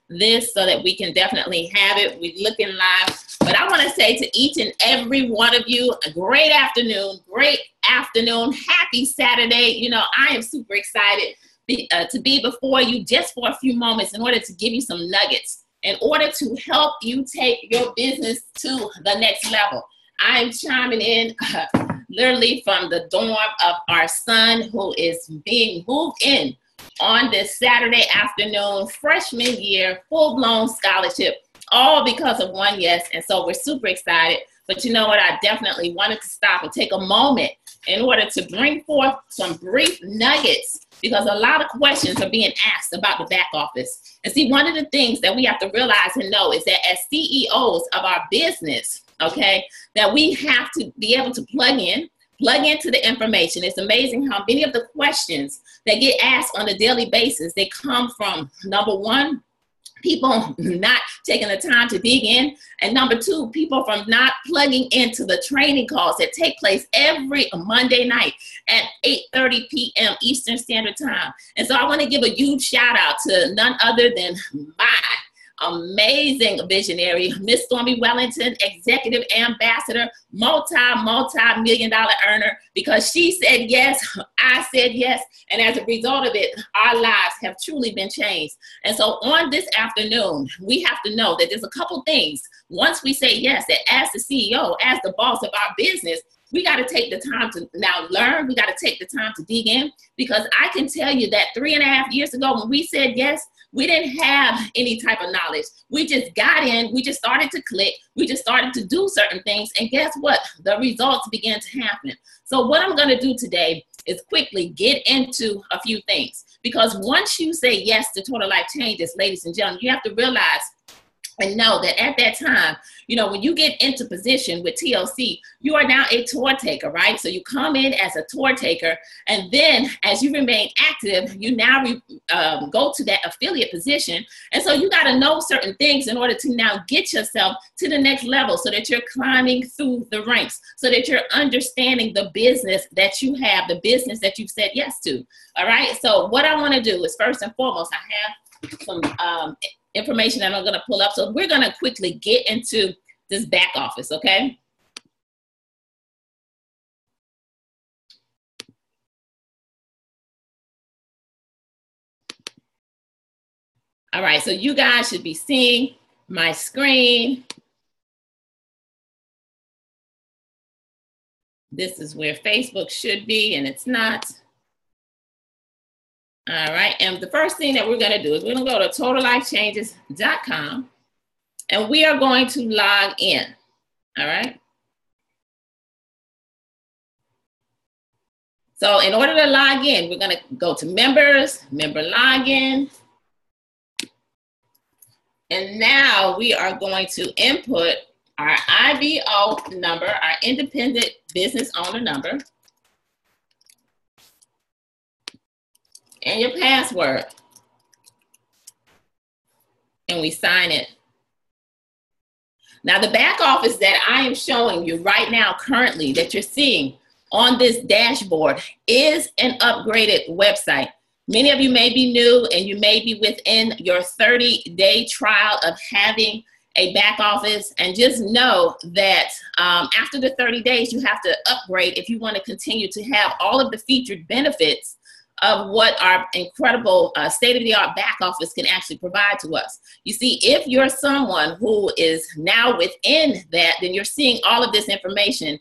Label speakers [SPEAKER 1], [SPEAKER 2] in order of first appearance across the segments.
[SPEAKER 1] this so that we can definitely have it. We're looking live. But I want to say to each and every one of you, a great afternoon, happy Saturday. You know, I am super excited to be before you just for a few moments in order to give you some nuggets, in order to help you take your business to the next level. I'm chiming in literally from the dorm of our son who is being moved in on this Saturday afternoon, freshman year, full-blown scholarship, all because of one yes. And so we're super excited. But you know what? I definitely wanted to stop and take a moment in order to bring forth some brief nuggets, because a lot of questions are being asked about the back office. And see, one of the things that we have to realize and know is that as CEOs of our business, okay, that we have to be able to plug into the information. It's amazing how many of the questions that get asked on a daily basis, they come from, number one, people not taking the time to dig in, and number two, people from not plugging into the training calls that take place every Monday night at 8:30 p.m. Eastern Standard Time. And so I want to give a huge shout out to none other than my amazing visionary, Miss Stormy Wellington, executive ambassador, multi-million-dollar earner, because she said yes, I said yes, and as a result of it, our lives have truly been changed. And so on this afternoon, we have to know that there's a couple things. Once we say yes, that as the CEO, as the boss of our business, we got to take the time to now learn. We got to take the time to dig in, because I can tell you that 3.5 years ago when we said yes, we didn't have any type of knowledge. We just got in, we just started to click, we just started to do certain things, and guess what? The results began to happen. So what I'm gonna do today is quickly get into a few things, because once you say yes to Total Life Changes, ladies and gentlemen, you have to realize and know that at that time, you know, when you get into position with TLC, you are now a tour taker, right? So you come in as a tour taker, and then as you remain active, you now go to that affiliate position. And so you got to know certain things in order to now get yourself to the next level, so that you're climbing through the ranks, so that you're understanding the business that you have, the business that you've said yes to. All right. So what I want to do is, first and foremost, I have some information that I'm going to pull up. So we're going to quickly get into this back office, okay? All right, so you guys should be seeing my screen. This is where Facebook should be, and it's not. All right, and the first thing that we're gonna do is we're gonna go to totallifechanges.com, and we are going to log in, all right? So in order to log in, we're gonna go to members, member login, and now we are going to input our IBO number, our independent business owner number, and your password, and we sign it. Now the back office that I am showing you right now currently that you're seeing on this dashboard is an upgraded website. Many of you may be new, and you may be within your 30-day trial of having a back office, and just know that after the 30 days, you have to upgrade if you want to continue to have all of the featured benefits of what our incredible state-of-the-art back office can actually provide to us. You see, if you're someone who is now within that, then you're seeing all of this information,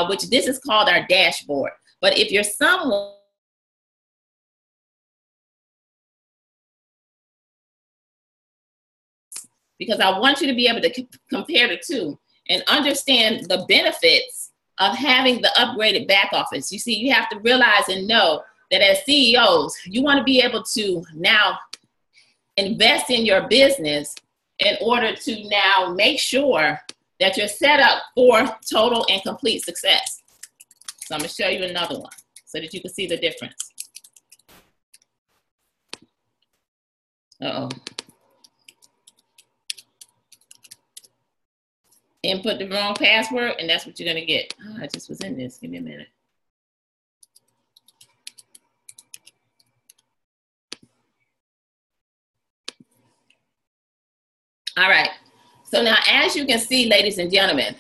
[SPEAKER 1] which this is called our dashboard. But if you're someone because I want you to be able to compare the two and understand the benefits of having the upgraded back office. You see, you have to realize and know that as CEOs, you want to be able to now invest in your business in order to now make sure that you're set up for total and complete success. So I'm going to show you another one so that you can see the difference. Uh-oh. Input the wrong password, and that's what you're going to get. Oh, I just was in this. Give me a minute. All right. So now, as you can see, ladies and gentlemen,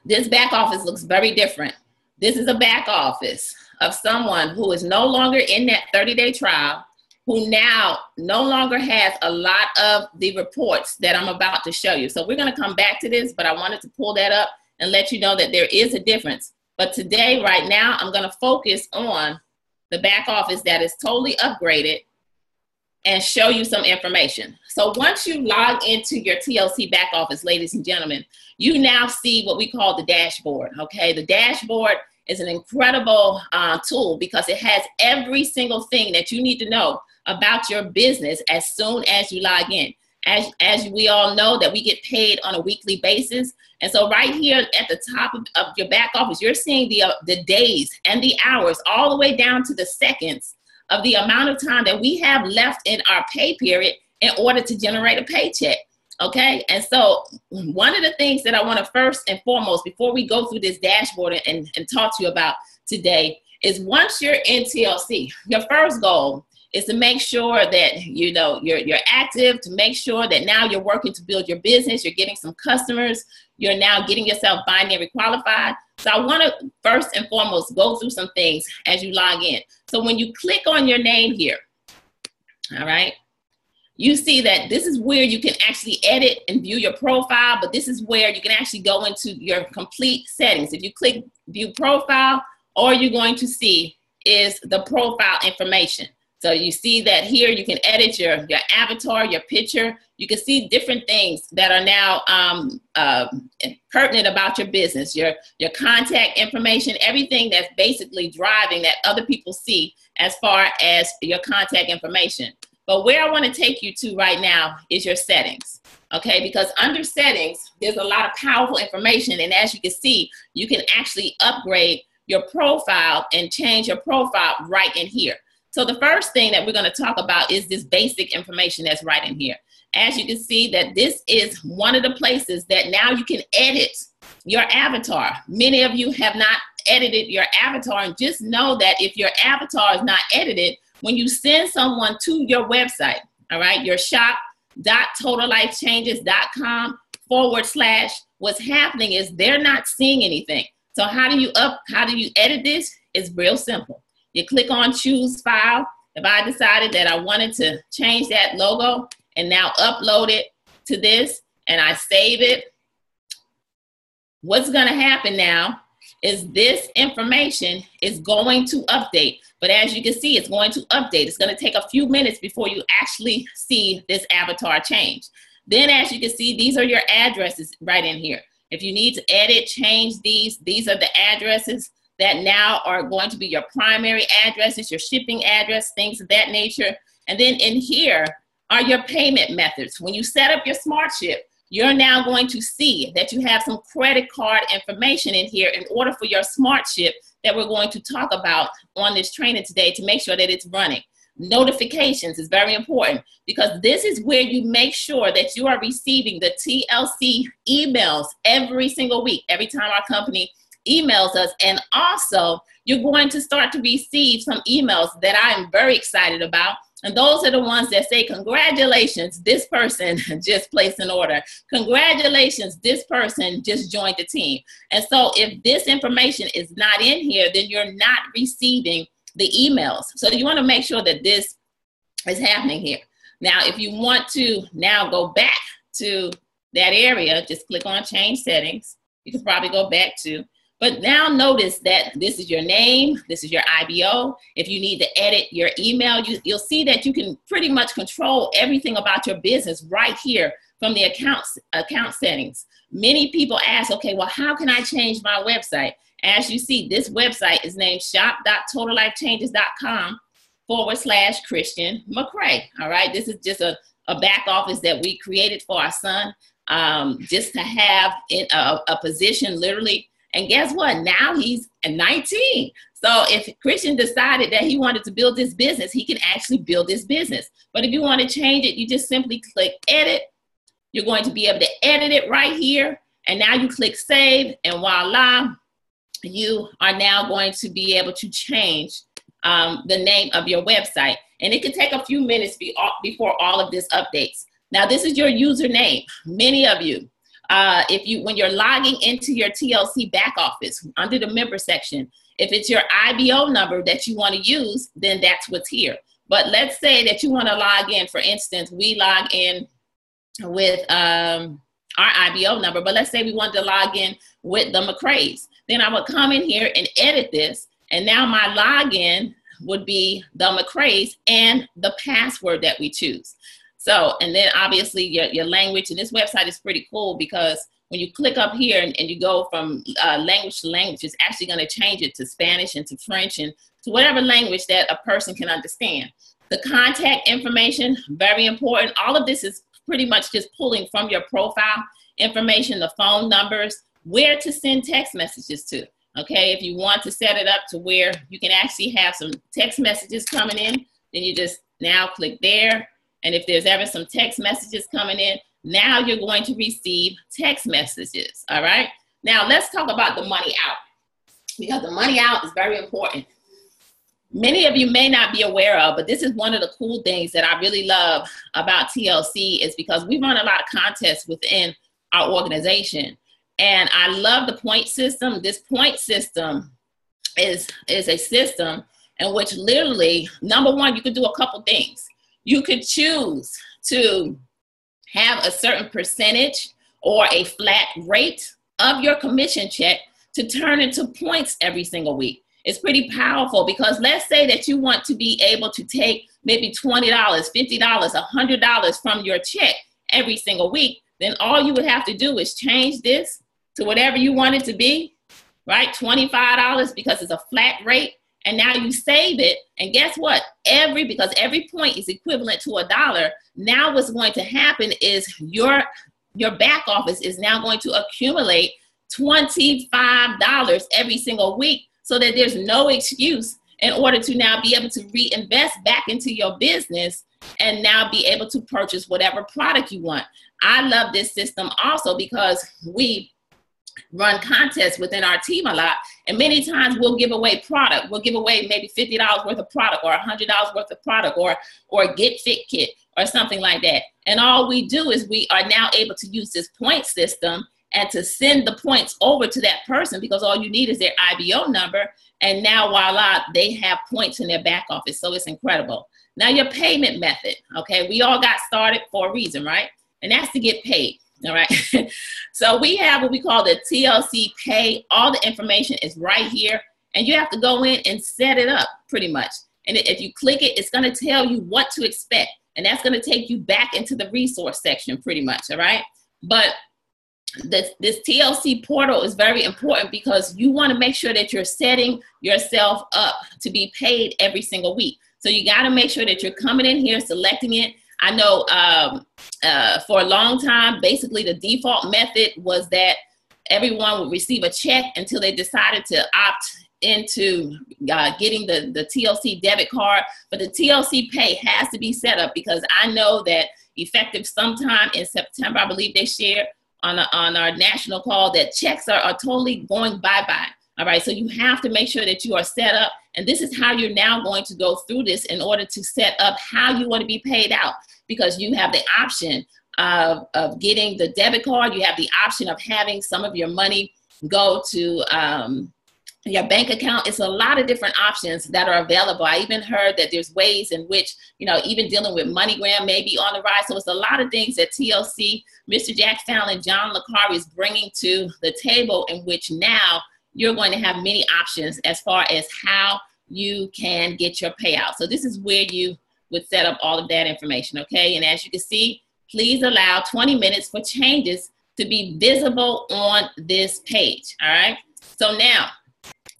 [SPEAKER 1] this back office looks very different. This is a back office of someone who is no longer in that 30-day trial, who now no longer has a lot of the reports that I'm about to show you. So we're going to come back to this, but I wanted to pull that up and let you know that there is a difference. But today, right now, I'm going to focus on the back office that is totally upgraded and show you some information. So once you log into your TLC back office, ladies and gentlemen, you now see what we call the dashboard, okay? The dashboard is an incredible tool because it has every single thing that you need to know about your business as soon as you log in. As we all know that we get paid on a weekly basis. And so right here at the top of your back office, you're seeing the days and the hours all the way down to the seconds of the amount of time that we have left in our pay period in order to generate a paycheck, okay? And so one of the things that I want to first and foremost, before we go through this dashboard and talk to you about today, is once you're in TLC, your first goal is to make sure that you're active, to make sure that now you're working to build your business, you're getting some customers, you're now getting yourself binary qualified. So I want to first and foremost go through some things as you log in. So when you click on your name here, all right, you see that this is where you can actually edit and view your profile, but this is where you can actually go into your complete settings. If you click view profile, all you're going to see is the profile information. So you see that here you can edit your avatar, your picture. You can see different things that are now pertinent about your business, your contact information, everything that's basically driving that other people see as far as your contact information. But where I want to take you to right now is your settings, okay? Because under settings, there's a lot of powerful information. And as you can see, you can actually upgrade your profile and change your profile right in here. So the first thing that we're going to talk about is this basic information that's right in here. As you can see that this is one of the places that now you can edit your avatar. Many of you have not edited your avatar, and just know that if your avatar is not edited, when you send someone to your website, all right, your shop.totallifechanges.com / what's happening is they're not seeing anything. So how do you edit this? It's real simple. You click on choose file. If I decided that I wanted to change that logo and now upload it to this and I save it, what's going to happen now is this information is going to update. But as you can see, it's going to update. It's going to take a few minutes before you actually see this avatar change. Then as you can see, these are your addresses right in here. If you need to edit, change these are the addresses that now are going to be your primary addresses, your shipping address, things of that nature. And then in here are your payment methods. When you set up your SmartShip, you're now going to see that you have some credit card information in here in order for your SmartShip that we're going to talk about on this training today to make sure that it's running. Notifications is very important because this is where you make sure that you are receiving the TLC emails every single week, every time our company emails us. And also you're going to start to receive some emails that I am very excited about. And those are the ones that say, congratulations, this person just placed an order. Congratulations, this person just joined the team. And so if this information is not in here, then you're not receiving the emails. So you want to make sure that this is happening here. Now, if you want to now go back to that area, just click on change settings. You can probably go back to. But now notice that this is your name, this is your IBO. If you need to edit your email, you'll see that you can pretty much control everything about your business right here from the account settings. Many people ask, okay, well, how can I change my website? As you see, this website is named shop.totallifechanges.com / Christian McCray. All right, this is just a back office that we created for our son, just to have in a position literally. And guess what? Now he's 19. So if Christian decided that he wanted to build this business, he can actually build this business. But if you want to change it, you just simply click edit. You're going to be able to edit it right here. And now you click save, and voila, you are now going to be able to change the name of your website. And it could take a few minutes before all of this updates. Now, this is your username. Many of you, when you're logging into your TLC back office under the member section, if it's your IBO number that you want to use, then that's what's here. But let's say that you want to log in. For instance, we log in with our IBO number, but let's say we wanted to log in with the McCrae's. Then I would come in here and edit this, and now my login would be the McCrae's and the password that we choose. So, and then obviously your language, and this website is pretty cool because when you click up here and you go from language to language, it's actually going to change it to Spanish and to French and to whatever language that a person can understand. The contact information, very important. All of this is pretty much just pulling from your profile information, the phone numbers, where to send text messages to. Okay, if you want to set it up to where you can actually have some text messages coming in, then you just now click there. And if there's ever some text messages coming in, now you're going to receive text messages, all right? Now let's talk about the money out, because the money out is very important. Many of you may not be aware of, but this is one of the cool things that I really love about TLC is because we run a lot of contests within our organization. And I love the point system. This point system is a system in which literally, number one, you could do a couple things. You could choose to have a certain percentage or a flat rate of your commission check to turn into points every single week. It's pretty powerful because let's say that you want to be able to take maybe $20, $50, $100 from your check every single week. Then all you would have to do is change this to whatever you want it to be, right? $25 because it's a flat rate. And now you save it. And guess what? Because every point is equivalent to $1. Now what's going to happen is your back office is now going to accumulate $25 every single week so that there's no excuse in order to now be able to reinvest back into your business and now be able to purchase whatever product you want. I love this system also because we run contests within our team a lot, and many times we'll give away product. We'll give away maybe $50 worth of product or $100 worth of product or a Get Fit kit or something like that. And all we do is we are now able to use this point system and to send the points over to that person because all you need is their IBO number, and now voila, they have points in their back office. So it's incredible. Now your payment method, okay? We all got started for a reason, right? And that's to get paid. All right. So we have what we call the TLC Pay. All the information is right here. And you have to go in and set it up pretty much. And if you click it, it's going to tell you what to expect. And that's going to take you back into the resource section pretty much. All right. But this TLC portal is very important because you want to make sure that you're setting yourself up to be paid every single week. So you got to make sure that you're coming in here, selecting it. I know for a long time, basically the default method was that everyone would receive a check until they decided to opt into getting the TLC debit card. But the TLC Pay has to be set up because I know that effective sometime in September, I believe they shared on our national call that checks are totally going bye-bye. All right, so you have to make sure that you are set up. And this is how you're now going to go through this in order to set up how you want to be paid out, because you have the option of getting the debit card. You have the option of having some of your money go to your bank account. It's a lot of different options that are available. I even heard that there's ways in which, even dealing with MoneyGram may be on the rise. So it's a lot of things that TLC, Mr. Jack Fallon, John LeCari is bringing to the table, in which now you're going to have many options as far as how you can get your payout. So this is where you would set up all of that information, okay? And as you can see, please allow 20 minutes for changes to be visible on this page, all right? So now,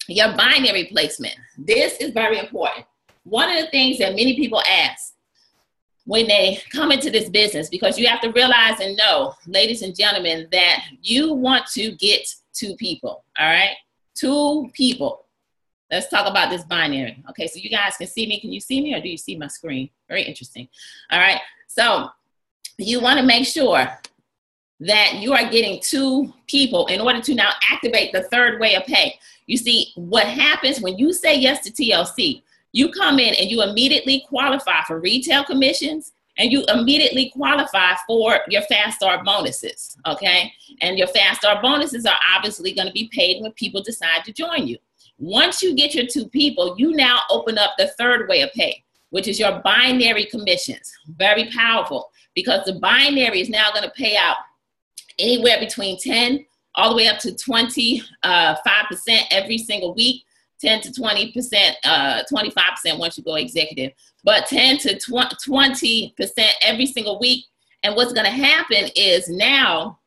[SPEAKER 1] your binary placement. This is very important. One of the things that many people ask when they come into this business, because you have to realize and know, ladies and gentlemen, that you want to get 2 people, all right? 2 people. Let's talk about this binary. Okay, so you guys can see me. Can you see me or do you see my screen? Very interesting. All right, so you want to make sure that you are getting 2 people in order to now activate the third way of pay. You see, what happens when you say yes to TLC, you come in and you immediately qualify for retail commissions and you immediately qualify for your Fast Start bonuses, okay? And your Fast Start bonuses are obviously going to be paid when people decide to join you. Once you get your 2 people, you now open up the third way of pay, which is your binary commissions. Very powerful, because the binary is now going to pay out anywhere between 10 all the way up to 25% every single week, 10 to 20%, 25% once you go executive, but 10 to 20% every single week. And what's going to happen is now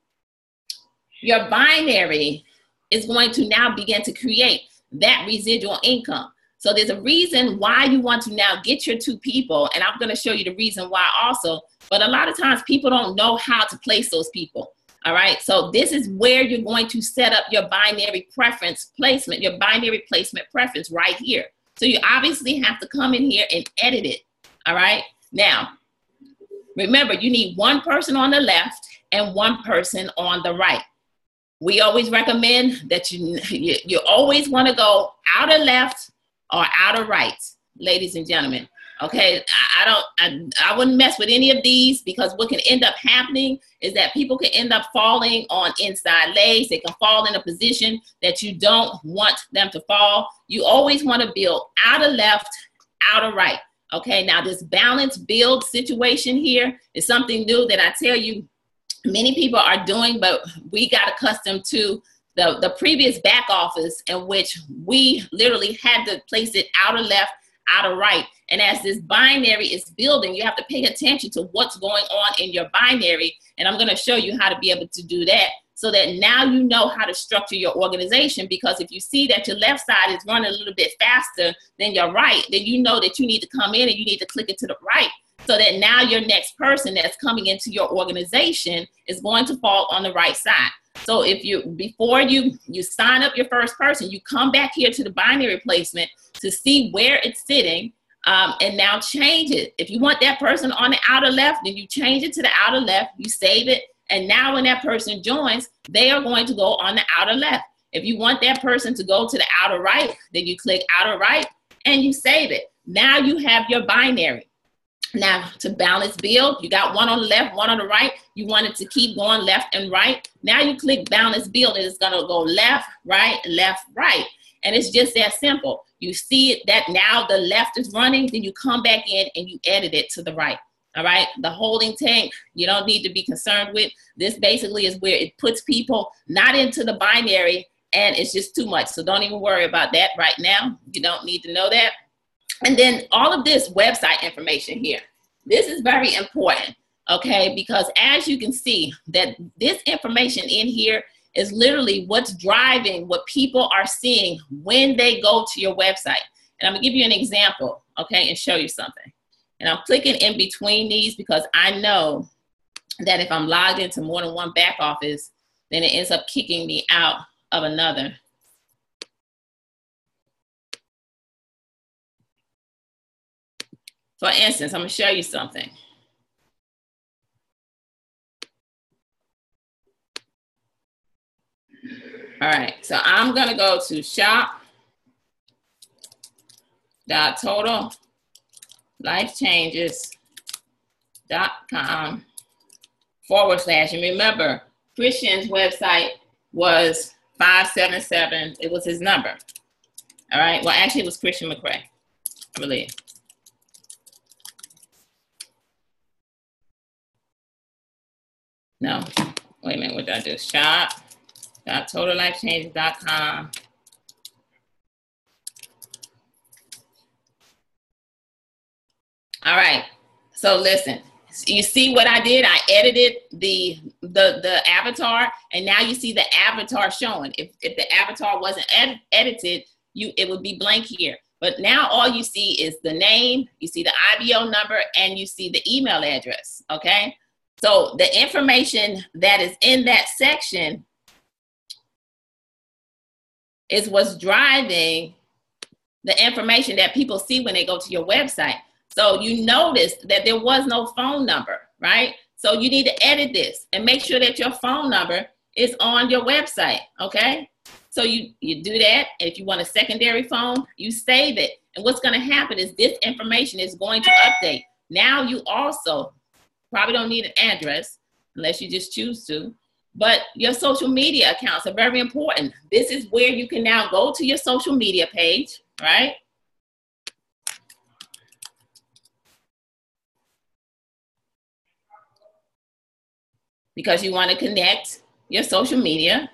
[SPEAKER 1] your binary is going to now begin to create that residual income. So there's a reason why you want to now get your 2 people, and I'm going to show you the reason why also, but a lot of times people don't know how to place those people. All right, so this is where you're going to set up your binary preference placement, your binary placement preference right here. So you obviously have to come in here and edit it. All right, now remember, you need 1 person on the left and 1 person on the right. We always recommend that you always want to go outer left or outer right, ladies and gentlemen. Okay, I wouldn't mess with any of these, because what can end up happening is that people can end up falling on inside legs. They can fall in a position that you don't want them to fall. You always want to build outer left, outer right. Okay, now this balance build situation here is something new that I tell you many people are doing, but we got accustomed to the previous back office in which we literally had to place it outer left, outer right. And as this binary is building, you have to pay attention to what's going on in your binary. And I'm going to show you how to be able to do that, so that now you know how to structure your organization. Because if you see that your left side is running a little bit faster than your right, then you know that you need to come in and you need to click it to the right, so that now your next person that's coming into your organization is going to fall on the right side. So if before you sign up your first person, you come back here to the binary placement to see where it's sitting, and now change it. If you want that person on the outer left, then you change it to the outer left, you save it, and now when that person joins, they are going to go on the outer left. If you want that person to go to the outer right, then you click outer right and you save it. Now you have your binary. Now to balance build, you got 1 on the left, 1 on the right. You want it to keep going left and right. Now you click balance build, and it's going to go left, right, and it's just that simple. You see it that now the left is running, then you come back in and you edit it to the right. All right, the holding tank, you don't need to be concerned with. This basically is where it puts people not into the binary, and it's just too much. So don't even worry about that right now. You don't need to know that. And then all of this website information here, this is very important, okay? Because as you can see, that this information in here is literally what's driving what people are seeing when they go to your website. And I'm gonna give you an example, okay, and show you something. And I'm clicking in between these because I know that if I'm logged into more than one back office, then it ends up kicking me out of another. For instance, I'm gonna show you something. All right, so I'm gonna go to shop.totallifechanges.com / and remember, Christian's website was 577, it was his number. All right, well actually it was Christian McCray, I believe. No, wait a minute, what did I do? Shop.totallifechanges.com. All right, so listen, you see what I did? I edited the avatar, and now you see the avatar showing. If the avatar wasn't edited, it would be blank here. But now all you see is the name, you see the IBO number, and you see the email address, okay? So the information that is in that section is what's driving the information that people see when they go to your website. So you notice that there was no phone number, right? So you need to edit this and make sure that your phone number is on your website, okay? So you do that. If you want a secondary phone, you save it. And what's gonna happen is this information is going to update. Now you also Probably don't need an address unless you just choose to. But your social media accounts are very important. This is where you can now go to your social media page, right? Because you want to connect your social media.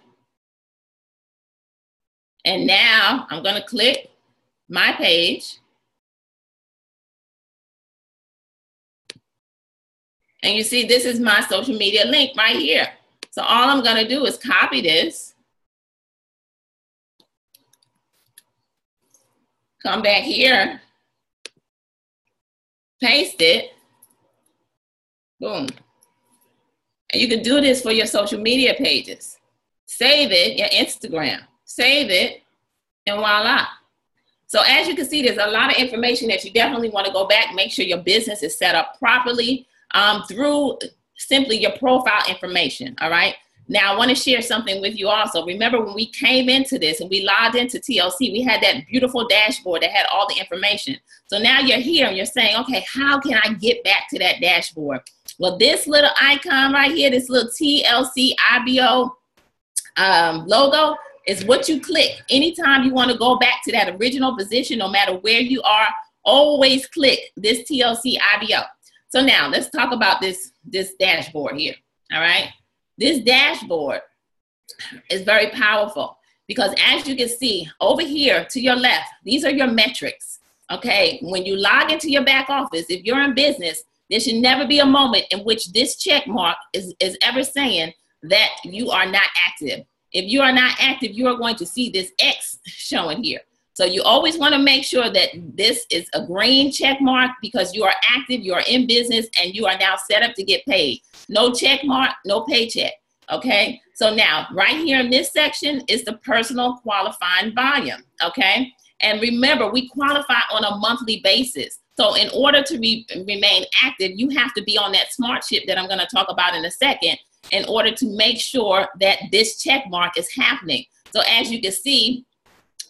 [SPEAKER 1] And now I'm going to click my page. And you see, this is my social media link right here. So all I'm going to do is copy this. Come back here. Paste it. Boom. And you can do this for your social media pages. Save it, your Instagram. Save it, and voila. So as you can see, there's a lot of information that you definitely want to go back, make sure your business is set up properly through simply your profile information, all right? Now, I want to share something with you also. Remember when we came into this and we logged into TLC, we had that beautiful dashboard that had all the information. So now you're here and you're saying, okay, how can I get back to that dashboard? Well, this little icon right here, this little TLC IBO logo, is what you click. Anytime you want to go back to that original position, no matter where you are, always click this TLC IBO. So now let's talk about this dashboard here, all right? This dashboard is very powerful because as you can see over here to your left, these are your metrics, okay? When you log into your back office, if you're in business, there should never be a moment in which this check mark is ever saying that you are not active. If you are not active, you are going to see this X showing here. So you always want to make sure that this is a green check mark because you are active, you are in business, and you are now set up to get paid. No check mark, no paycheck, okay? So now, right here in this section is the personal qualifying volume, okay? And remember, we qualify on a monthly basis. So in order to remain active, you have to be on that smart ship that I'm going to talk about in a second in order to make sure that this check mark is happening. So as you can see,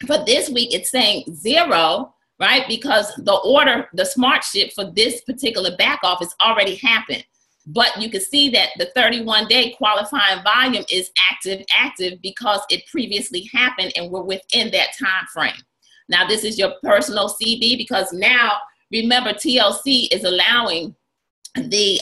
[SPEAKER 1] for this week, it's saying 0, right? Because the smart ship for this particular back office already happened. But you can see that the 31-day qualifying volume is active because it previously happened and we're within that time frame. Now, this is your personal CV because now, remember, TLC is allowing the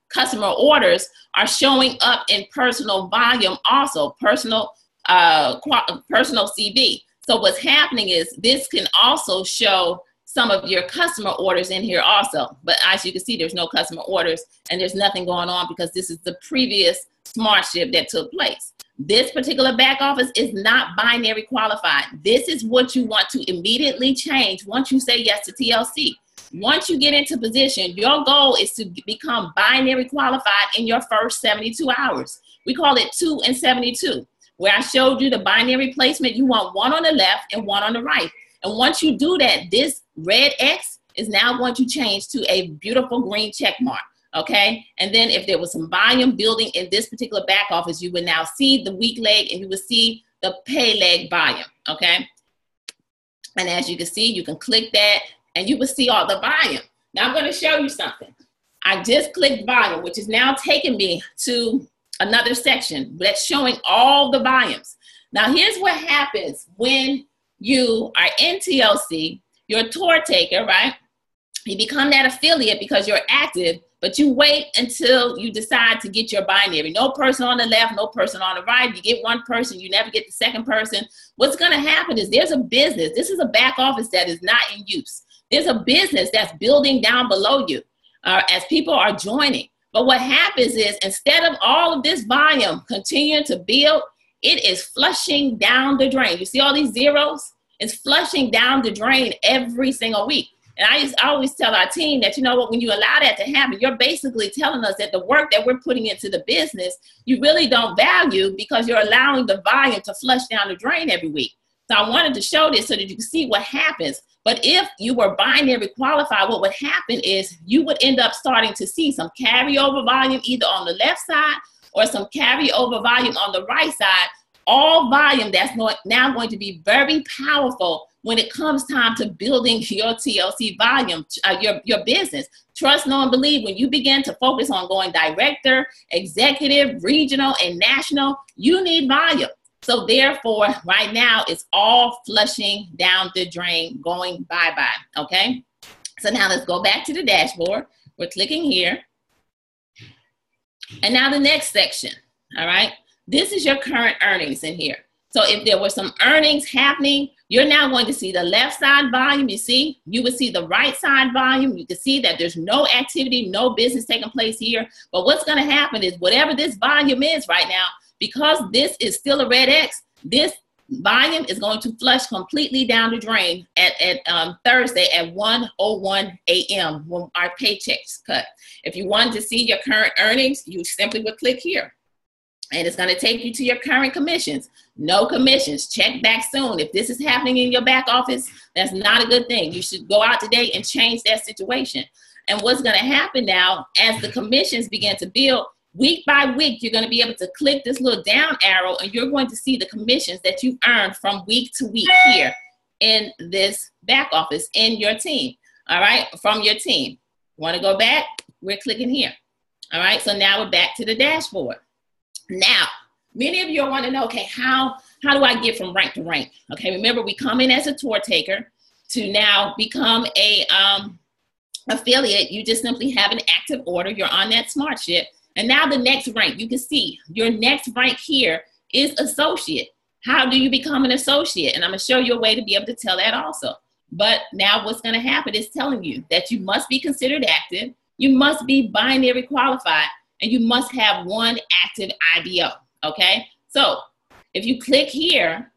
[SPEAKER 1] customer orders are showing up in personal volume also, personal CV. So what's happening is this can also show some of your customer orders in here also. But as you can see, there's no customer orders and there's nothing going on because this is the previous smart ship that took place. This particular back office is not binary qualified. This is what you want to immediately change once you say yes to TLC. Once you get into position, your goal is to become binary qualified in your first 72 hours. We call it 2 and 72. Where I showed you the binary placement, you want one on the left and one on the right. And once you do that, this red X is now going to change to a beautiful green check mark, okay? And then if there was some volume building in this particular back office, you would now see the weak leg and you would see the pay leg volume, okay? And as you can see, you can click that and you will see all the volume. Now I'm gonna show you something. I just clicked volume, which is now taking me to another section that's showing all the volumes. Now here's what happens when you are in TLC, you're a tour taker, right? You become that affiliate because you're active, but you wait until you decide to get your binary. No person on the left, no person on the right. You get one person, you never get the second person. What's gonna happen is there's a business. This is a back office that is not in use. There's a business that's building down below you as people are joining. But what happens is instead of all of this volume continuing to build, it is flushing down the drain. You see all these zeros? It's flushing down the drain every single week. And I always tell our team that, you know what, when you allow that to happen, you're basically telling us that the work that we're putting into the business, you really don't value because you're allowing the volume to flush down the drain every week. So I wanted to show this so that you can see what happens. But if you were binary qualified, what would happen is you would end up starting to see some carryover volume either on the left side or some carryover volume on the right side. All volume that's now going to be very powerful when it comes time to building your TLC volume, your business. Trust, know, and believe, when you begin to focus on going director, executive, regional, and national, you need volume. So therefore, right now, it's all flushing down the drain, going bye-bye, okay? So now let's go back to the dashboard. We're clicking here. And now the next section, all right? This is your current earnings in here. So if there were some earnings happening, you're now going to see the left side volume. You see, you would see the right side volume. You can see that there's no activity, no business taking place here. But what's going to happen is whatever this volume is right now, because this is still a red X, this volume is going to flush completely down the drain at Thursday at 1:01 a.m. when our paychecks cut. If you wanted to see your current earnings, you simply would click here. And it's going to take you to your current commissions. No commissions. Check back soon. If this is happening in your back office, that's not a good thing. You should go out today and change that situation. And what's going to happen now, as the commissions begin to build, week by week, you're going to be able to click this little down arrow, and you're going to see the commissions that you've earned from week to week here in this back office in your team. All right, from your team. Want to go back? We're clicking here. All right, so now we're back to the dashboard. Now, many of you want to know, okay, how do I get from rank to rank? Okay, remember, we come in as a tour taker to now become a affiliate. You just simply have an active order. You're on that SmartShip. And now the next rank, you can see your next rank here is associate. How do you become an associate? And I'm going to show you a way to be able to tell that also. But now what's going to happen is telling you that you must be considered active. You must be binary qualified. And you must have one active IBO, okay? So if you click here,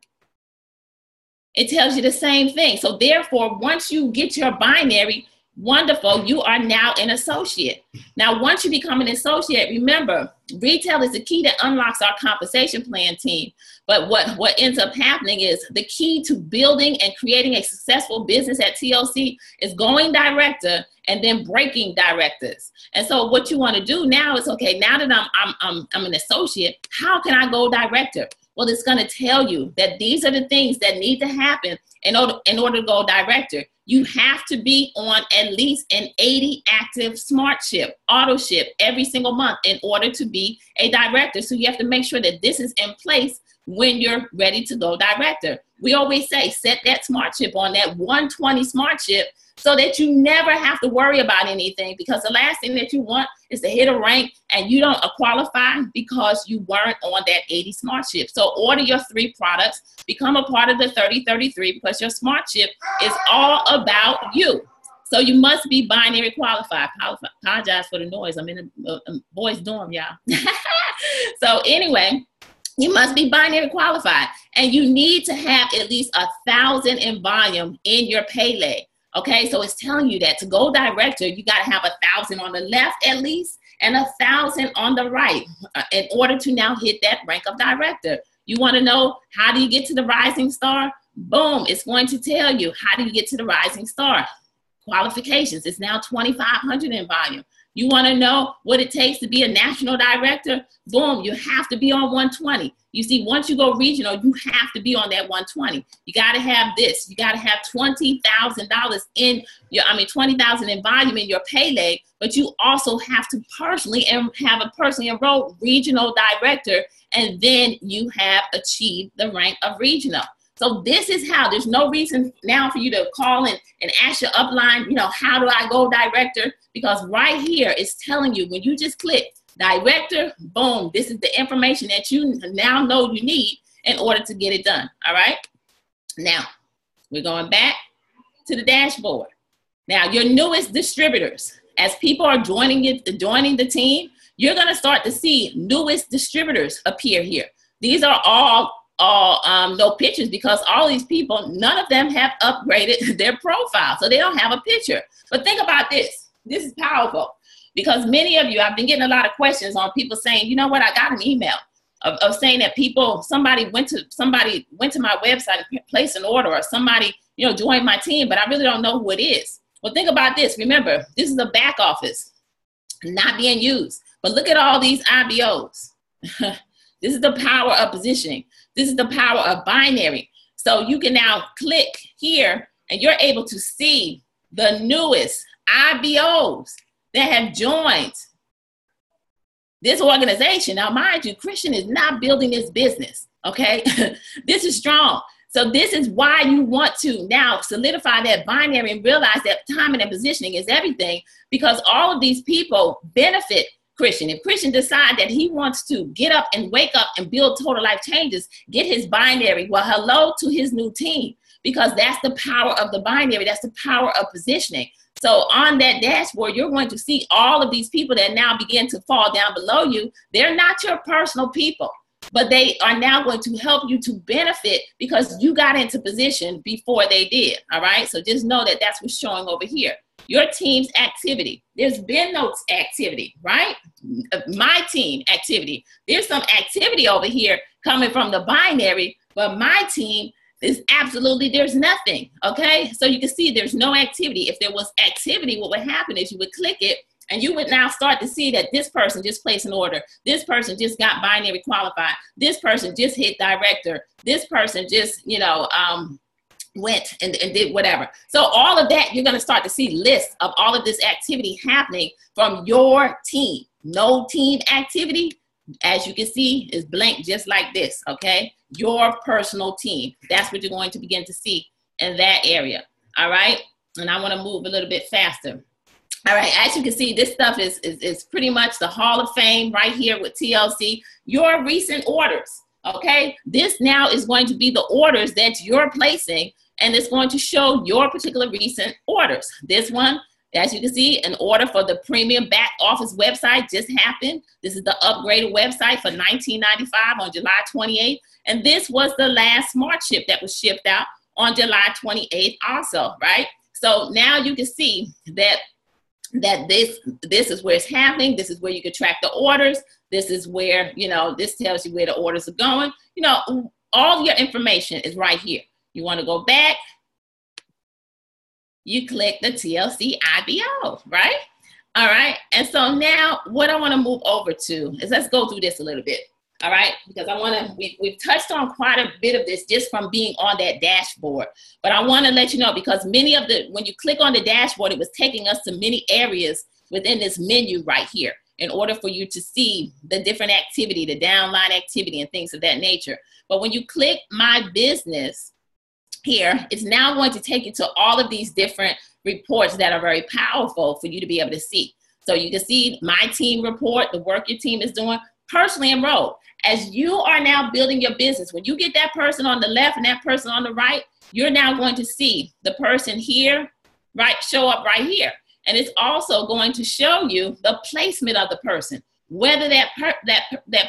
[SPEAKER 1] it tells you the same thing. So therefore, once you get your binary, wonderful, you are now an associate. Now, once you become an associate, remember, retail is the key that unlocks our compensation plan team. But what ends up happening is the key to building and creating a successful business at TLC is going director and then breaking directors. And so what you want to do now is, okay, now that I'm an associate, how can I go director? Well, it's going to tell you that these are the things that need to happen in order to go director. You have to be on at least an 80 active SmartShip, auto ship every single month in order to be a director. So you have to make sure that this is in place when you're ready to go director. We always say, set that SmartShip on that 120 SmartShip so that you never have to worry about anything, because the last thing that you want is to hit a rank and you don't qualify because you weren't on that 80 SmartShip. So order your 3 products, become a part of the 3033, because your SmartShip is all about you. So you must be binary qualified. Apologize for the noise. I'm in a boys' dorm, y'all. So anyway, you must be binary qualified, and you need to have at least 1,000 in volume in your pay leg. Okay, so it's telling you that to go director, you got to have 1,000 on the left at least and 1,000 on the right in order to now hit that rank of director. You want to know, how do you get to the rising star? Boom, it's going to tell you, how do you get to the rising star? Qualifications, it's now 2,500 in volume. You want to know what it takes to be a national director? Boom, you have to be on 120. You see, once you go regional, you have to be on that 120. You got to have this. You got to have $20,000 in your, $20,000 in volume in your pay leg, but you also have to personally have a personally enrolled regional director, and then you have achieved the rank of regional. So this is how, there's no reason now for you to call in and ask your upline, you know, how do I go director? Because right here it's telling you, when you just click director, boom, this is the information that you now know you need in order to get it done. All right. Now we're going back to the dashboard. Now your newest distributors, as people are joining the team, you're going to start to see newest distributors appear here. These are all no pictures, because all these people, none of them have upgraded their profile, so they don't have a picture. But think about this. This is powerful, because many of you, I've been getting a lot of questions on people saying, you know what, I got an email of saying that somebody went to my website and placed an order, or somebody, you know, joined my team, but I really don't know who it is. Well, think about this. Remember, this is a back office not being used, but look at all these IBOs. This is the power of positioning. This is the power of binary. So you can now click here and you're able to see the newest IBOs that have joined this organization. Now, mind you, Christian is not building this business, okay? This is strong. So this is why you want to now solidify that binary and realize that timing and positioning is everything, because all of these people benefit Christian. If Christian decides that he wants to get up and wake up and build total life changes, get his binary, well, hello to his new team, because that's the power of the binary. That's the power of positioning. So on that dashboard, you're going to see all of these people that now begin to fall down below you. They're not your personal people, but they are now going to help you to benefit because you got into position before they did. All right. So just know that that's what's showing over here. Your team's activity. There's been no activity, right? My team activity. There's some activity over here coming from the binary, but my team is absolutely, there's nothing. Okay. So you can see there's no activity. If there was activity, what would happen is you would click it and you would now start to see that this person just placed an order. This person just got binary qualified. This person just hit director. This person just, went and did whatever. So all of that, you're going to start to see lists of all of this activity happening from your team. No team activity, as you can see, is blank just like this, okay? Your personal team. That's what you're going to begin to see in that area, all right? And I want to move a little bit faster. All right, as you can see, this stuff is pretty much the Hall of Fame right here with TLC. Your recent orders, okay? This now is going to be the orders that you're placing, and it's going to show your particular recent orders. This one, as you can see, an order for the premium back office website just happened. This is the upgraded website for $19.95 on July 28th. And this was the last smart ship that was shipped out on July 28th also, right? So now you can see that this is where it's happening. This is where you can track the orders. This is where, this tells you where the orders are going. All your information is right here. You want to go back, you click the TLC IBO, right? All right. And so now what I want to move over to is let's go through this a little bit. All right. Because we've touched on quite a bit of this just from being on that dashboard. But I want to let you know, because when you click on the dashboard, it was taking us to many areas within this menu right here in order for you to see the different activity, the downline activity and things of that nature. But when you click My Business, here, it's now going to take you to all of these different reports that are very powerful for you to be able to see. So you can see my team report, the work your team is doing, personally enrolled. As you are now building your business, when you get that person on the left and that person on the right, you're now going to see the person here, right, show up right here. And it's also going to show you the placement of the person, whether that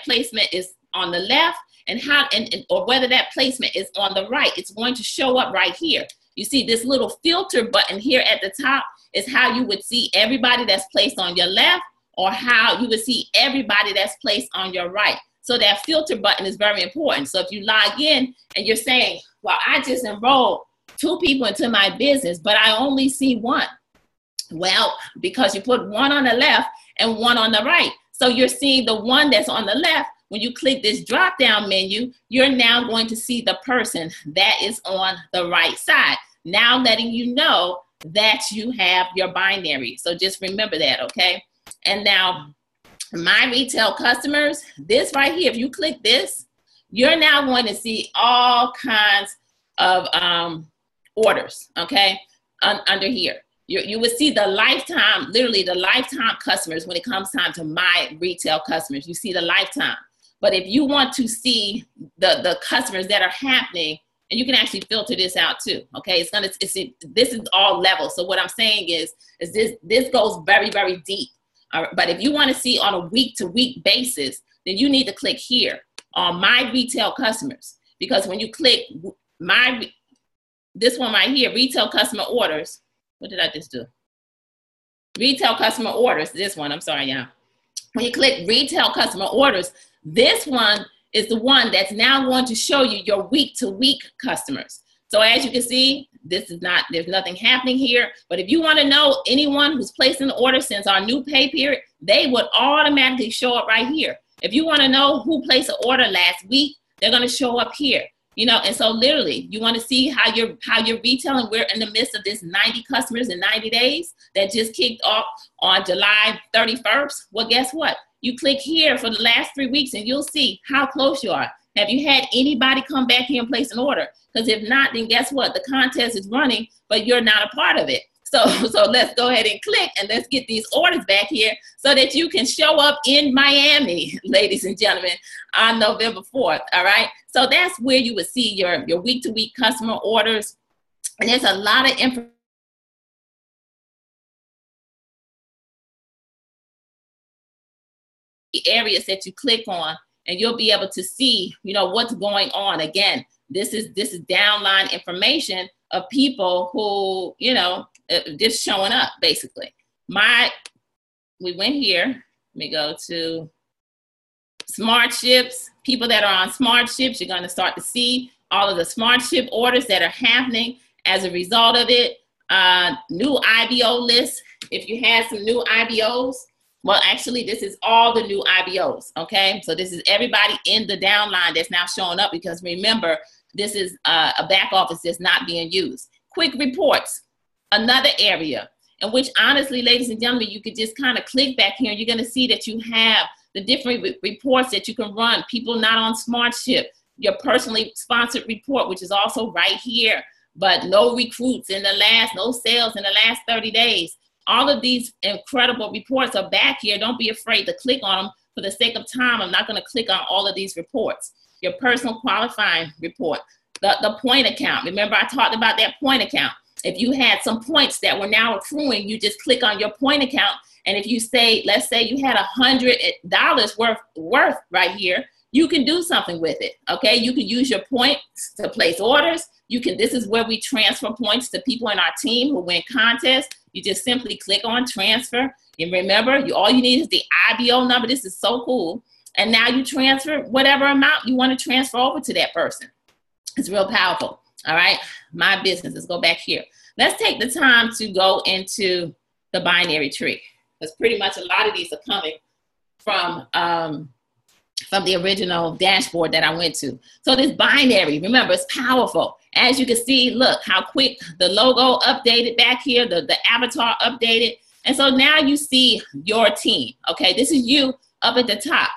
[SPEAKER 1] placement is on the left or whether that placement is on the right. It's going to show up right here. You see this little filter button here at the top is how you would see everybody that's placed on your left, or how you would see everybody that's placed on your right. So that filter button is very important. So if you log in and you're saying, well, I just enrolled 2 people into my business, but I only see 1. Well, because you put 1 on the left and 1 on the right. So you're seeing the one that's on the left. When you click this drop down menu, you're now going to see the person that is on the right side. Now letting you know that you have your binary. So just remember that, okay? And now my retail customers, this right here, if you click this, you're now going to see all kinds of orders, okay, under here. You would see the lifetime, literally the lifetime customers when it comes time to my retail customers. You see the lifetime. But if you want to see the customers that are happening, and you can actually filter this out too, okay? This is all levels. So what I'm saying is this goes very, very deep. But if you want to see on a week-to-week basis, then you need to click here on My Retail Customers. Because when you click this one right here, Retail Customer Orders, what did I just do? Retail Customer Orders, this one, I'm sorry, y'all. When you click Retail Customer Orders, this one is the one that's now going to show you your week-to-week customers. So as you can see, there's nothing happening here. But if you want to know anyone who's placed an order since our new pay period, they would automatically show up right here. If you want to know who placed an order last week, they're going to show up here. You know, and so literally, you want to see how you're retailing. We're in the midst of this 90 customers in 90 days that just kicked off on July 31st. Well, guess what? You click here for the last 3 weeks and you'll see how close you are. Have you had anybody come back here and place an order? Because if not, then guess what? The contest is running, but you're not a part of it. So let's go ahead and click and let's get these orders back here so that you can show up in Miami, ladies and gentlemen, on November 4th, all right? So that's where you would see your week-to-week customer orders. And there's a lot of information areas that you click on, and you'll be able to see, you know, what's going on. Again, this is downline information of people who, you know, just showing up, basically. We went here. Let me go to Smart Ships. People that are on Smart Ships, you're going to start to see all of the Smart Ship orders that are happening as a result of it. New IBO lists. If you had some new IBOs, well, actually, this is all the new IBOs, okay? So this is everybody in the downline that's now showing up, because remember, this is a back office that's not being used. Quick reports. Another area in which, honestly, ladies and gentlemen, you could just kind of click back here and you're going to see that you have the different reports that you can run. People not on Smart Ship, your personally sponsored report, which is also right here, but no recruits in no sales in the last 30 days. All of these incredible reports are back here. Don't be afraid to click on them. For the sake of time, I'm not going to click on all of these reports. Your personal qualifying report, the point account. Remember, I talked about that point account. If you had some points that were now accruing, you just click on your point account. And if you say, let's say you had $100 worth right here, you can do something with it, okay? You can use your points to place orders. This is where we transfer points to people in our team who win contests. You just simply click on transfer. And remember, all you need is the IBO number. This is so cool. And now you transfer whatever amount you want to transfer over to that person. It's real powerful. All right, my business. Let's go back here. Let's take the time to go into the binary tree, because pretty much a lot of these are coming from the original dashboard that I went to. So this binary, remember, it's powerful. As you can see, look how quick the logo updated back here, the avatar updated. And so now you see your team, okay? This is you up at the top.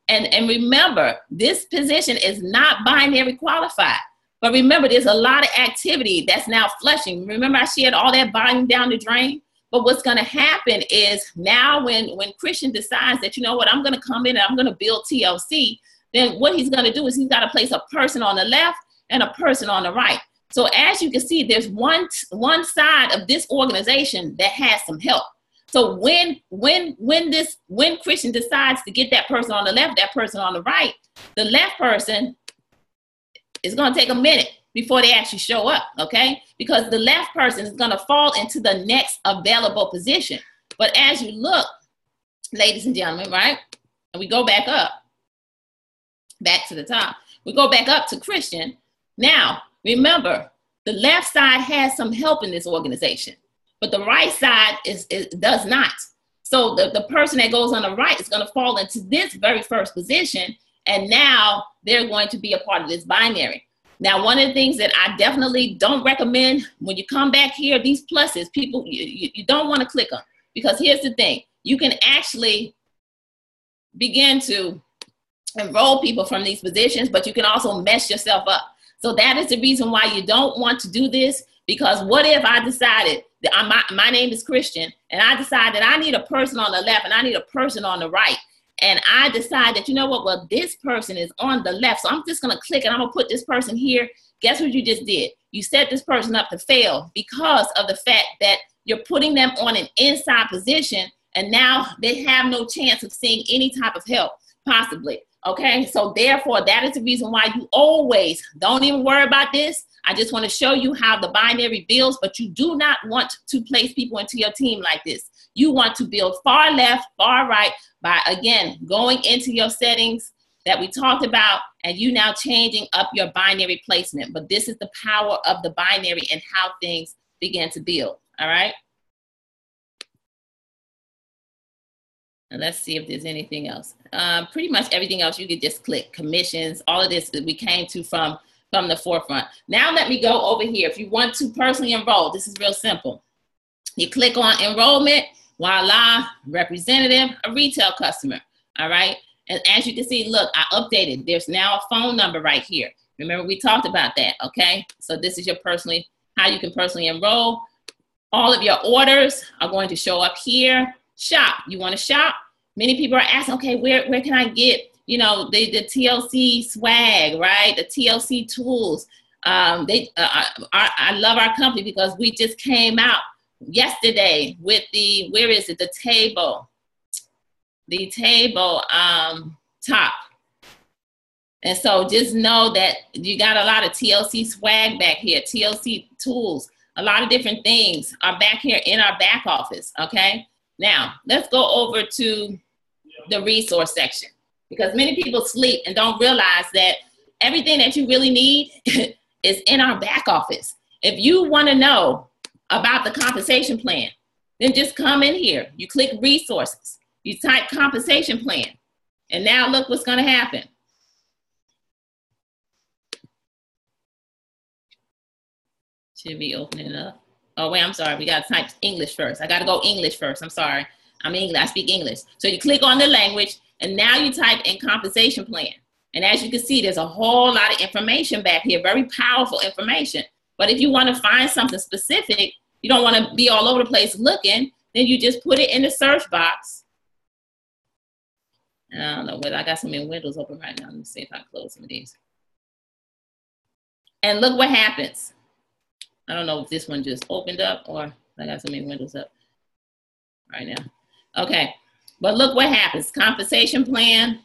[SPEAKER 1] And remember, this position is not binary qualified. But remember, there's a lot of activity that's now flushing. Remember, I shared all that volume down the drain? But what's going to happen is now when Christian decides that, you know what, I'm going to come in and I'm going to build TLC, then what he's going to do is he's got to place a person on the left and a person on the right. So as you can see, there's one side of this organization that has some help. So when Christian decides to get that person on the left, that person on the right, the left person, it's going to take a minute before they actually show up, okay? Because the left person is going to fall into the next available position. But as you look, ladies and gentlemen, right? And we go back up, back to the top. We go back up to Christian. Now, remember, the left side has some help in this organization, but the right side does not. So the person that goes on the right is going to fall into this very first position, and now they're going to be a part of this binary. Now, one of the things that I definitely don't recommend when you come back here, these pluses, people, you don't want to click them, because here's the thing. You can actually begin to enroll people from these positions, but you can also mess yourself up. So that is the reason why you don't want to do this, because what if I decided that my name is Christian, and I decide that I need a person on the left and I need a person on the right. And I decide that, you know what, well, this person is on the left, so I'm just going to click and I'm going to put this person here. Guess what you just did? You set this person up to fail because of the fact that you're putting them on an inside position, and now they have no chance of seeing any type of help, possibly. Okay, so therefore, that is the reason why you always don't even worry about this. I just want to show you how the binary builds, but you do not want to place people into your team like this. You want to build far left, far right by, again, going into your settings that we talked about, and you now changing up your binary placement. But this is the power of the binary and how things begin to build, all right? And let's see if there's anything else. Pretty much everything else you could just click. Commissions, all of this that we came to from from the forefront. Now let me go over here. If you want to personally enroll, this is real simple. You click on enrollment, voila, representative, a retail customer, all right? And as you can see, look, I updated. There's now a phone number right here. Remember, we talked about that, okay? So this is your how you can personally enroll. All of your orders are going to show up here. Shop, you wanna shop? Many people are asking, okay, where can I get, you know, the TLC swag, right? The TLC tools. I love our company because we just came out yesterday with the, where is it? The table top. And so just know that you got a lot of TLC swag back here, TLC tools, a lot of different things are back here in our back office, okay? Now, let's go over to the resource section because many people sleep and don't realize that everything that you really need is in our back office. If you wanna know about the compensation plan, then just come in here. You click resources, you type compensation plan, and now look what's gonna happen. Should be opening up. Oh wait, I'm sorry, we gotta type English first. I gotta go English first, I'm sorry. I'm English, I speak English. So you click on the language, and now you type in compensation plan. And as you can see, there's a whole lot of information back here, very powerful information. But if you wanna find something specific, you don't wanna be all over the place looking, then you just put it in the search box. I don't know whether I got so many windows open right now. Let me see if I close some of these. And look what happens. I don't know if this one just opened up or I got so many windows up right now. Okay, but look what happens. Compensation plan,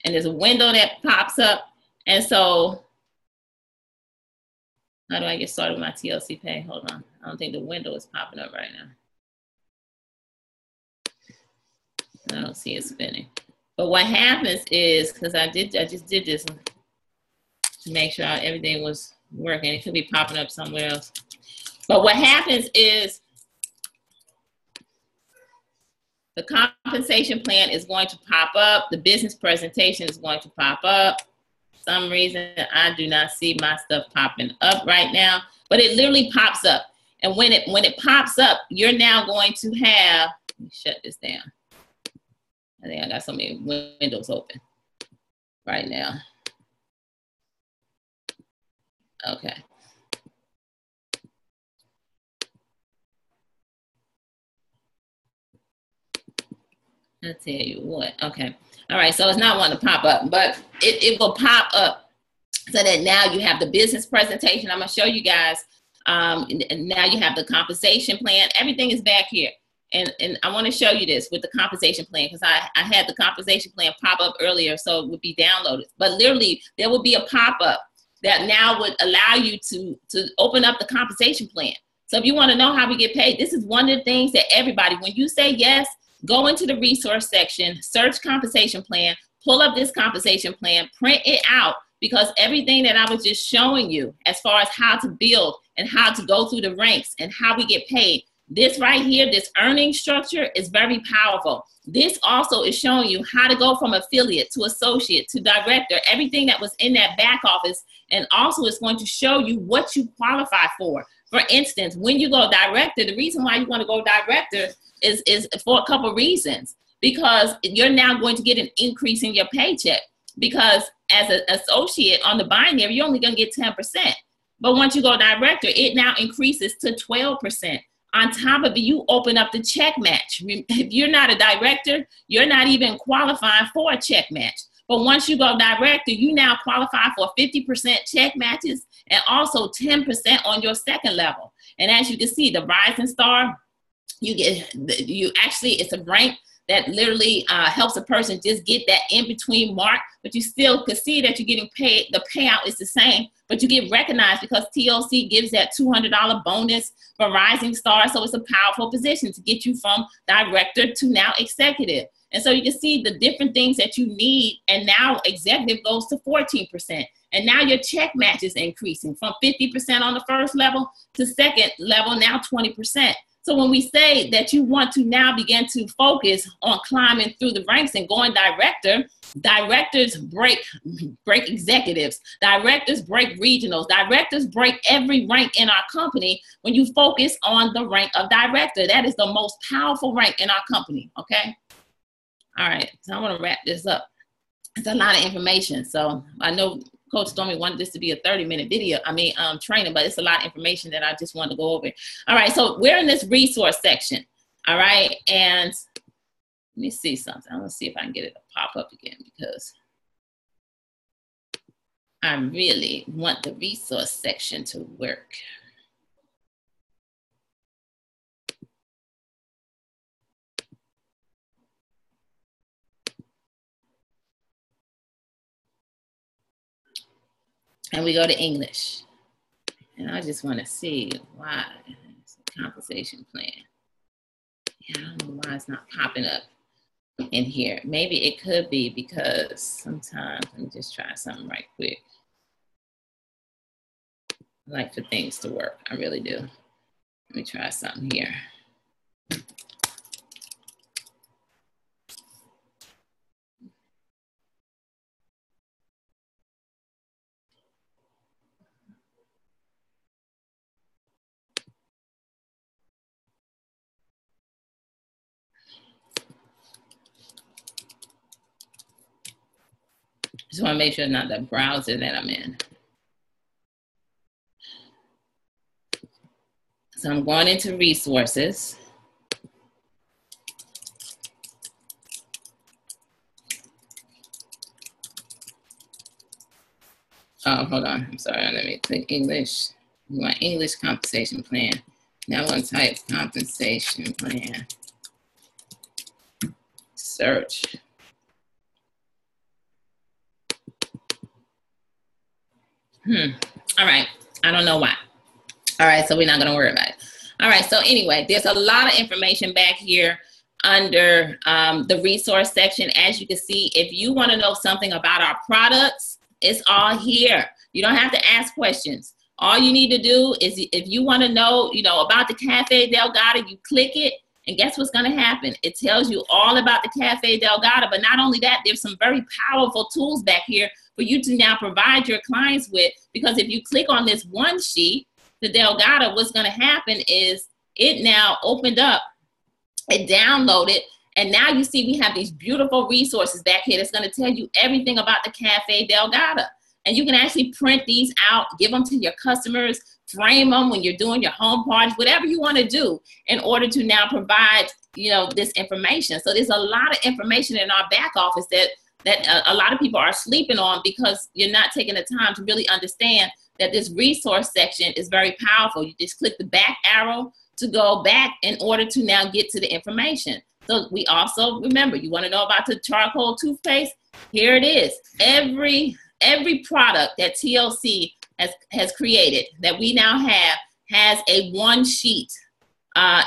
[SPEAKER 1] and there's a window that pops up. And so, how do I get started with my TLC pay? Hold on, I don't think the window is popping up right now. I don't see it spinning. But what happens is, because I just did this to make sure everything was working. It could be popping up somewhere else. But what happens is the compensation plan is going to pop up. The business presentation is going to pop up. For some reason, I do not see my stuff popping up right now, but it literally pops up. And when it pops up, you're now going to have, let me shut this down. I think I got so many windows open right now. Okay. I'll tell you what, okay. All right, so it's not wanting to pop up, but it will pop up so that now you have the business presentation. I'm gonna show you guys, and now you have the compensation plan. Everything is back here. And I wanna show you this with the compensation plan because I had the compensation plan pop up earlier so it would be downloaded. But literally, there will be a pop-up that now would allow you to open up the compensation plan. So if you wanna know how we get paid, this is one of the things that everybody, when you say yes, go into the resource section, search compensation plan, pull up this compensation plan, print it out, because everything that I was just showing you as far as how to build and how to go through the ranks and how we get paid, this right here, this earning structure is very powerful. This also is showing you how to go from affiliate to associate to director, everything that was in that back office, and also it's going to show you what you qualify for. For instance, when you go director, the reason why you want to go director is for a couple reasons, because you're now going to get an increase in your paycheck, because as an associate on the binary, you're only going to get 10%. But once you go director, it now increases to 12%. On top of it, you open up the check match. If you're not a director, you're not even qualifying for a check match. But once you go director, you now qualify for 50% check matches and also 10% on your second level. And as you can see, the Rising Star, it's a rank that literally helps a person just get that in-between mark, but you still could see that you're getting paid. The payout is the same, but you get recognized because TLC gives that $200 bonus for Rising Star. So it's a powerful position to get you from director to now executive. And so you can see the different things that you need. And now executive goes to 14%. And now your check match is increasing from 50% on the first level to second level, now 20%. So when we say that you want to now begin to focus on climbing through the ranks and going director, directors break executives, directors break regionals, directors break every rank in our company when you focus on the rank of director. That is the most powerful rank in our company, okay? All right, so I want to wrap this up. It's a lot of information. So I know Coach Stormy wanted this to be a 30-minute video, training, but it's a lot of information that I just wanted to go over. All right, so we're in this resource section, all right? And let me see something. I want to see if I can get it to pop up again because I really want the resource section to work. And we go to English. And I just want to see why it's a compensation plan. Yeah, I don't know why it's not popping up in here. Maybe it could be because sometimes, let me just try something right quick. I like for things to work, I really do. Let me try something here. Just want to make sure it's not the browser that I'm in. So I'm going into resources. Oh, hold on. I'm sorry. Let me click English. My English compensation plan. Now I'm going to type compensation plan. Search. All right. I don't know why. All right. So we're not going to worry about it. All right. So anyway, there's a lot of information back here under the resource section. As you can see, if you want to know something about our products, it's all here. You don't have to ask questions. All you need to do is if you want to know, about the Cafe Delgado, you click it. And guess what's going to happen? It tells you all about the Cafe Delgado. But not only that, there's some very powerful tools back here for you to now provide your clients with. Because if you click on this one sheet, the Delgado, what's going to happen is it now opened up, it downloaded, and now you see we have these beautiful resources back here that's going to tell you everything about the Cafe Delgado. And you can actually print these out, give them to your customers, frame them when you're doing your home parties, whatever you want to do in order to now provide, this information. So there's a lot of information in our back office that a lot of people are sleeping on because you're not taking the time to really understand that this resource section is very powerful. You just click the back arrow to go back in order to now get to the information. So we also, remember, you want to know about the charcoal toothpaste? Here it is. Every product that TLC has created that we now have has a one sheet,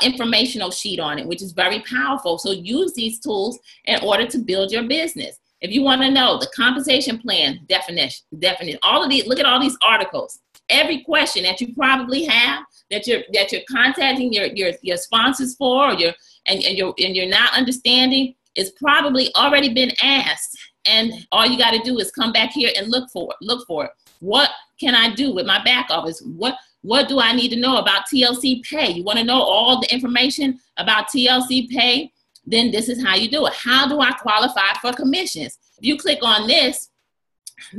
[SPEAKER 1] informational sheet on it, which is very powerful. So use these tools in order to build your business. If you want to know the compensation plan definition, all of these, look at all these articles. Every question that you probably have that you're contacting your sponsors for, or you're not understanding, is probably already been asked. And all you got to do is come back here and look for it. What can I do with my back office? What do I need to know about TLC Pay? You want to know all the information about TLC Pay? Then this is how you do it. How do I qualify for commissions? If you click on this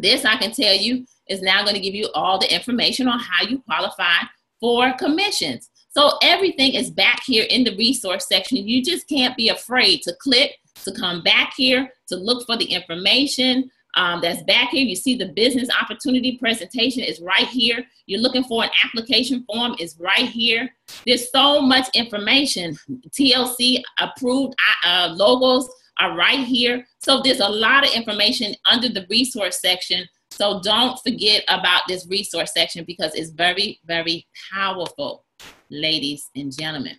[SPEAKER 1] I can tell you is now going to give you all the information on how you qualify for commissions. So everything is back here in the resource section. You just can't be afraid to click, to come back here, to look for the information that's back here. You see the business opportunity presentation is right here. You're looking for an application form is right here. There's so much information. TLC approved logos are right here. So there's a lot of information under the resource section. So don't forget about this resource section because it's very, very powerful, ladies and gentlemen.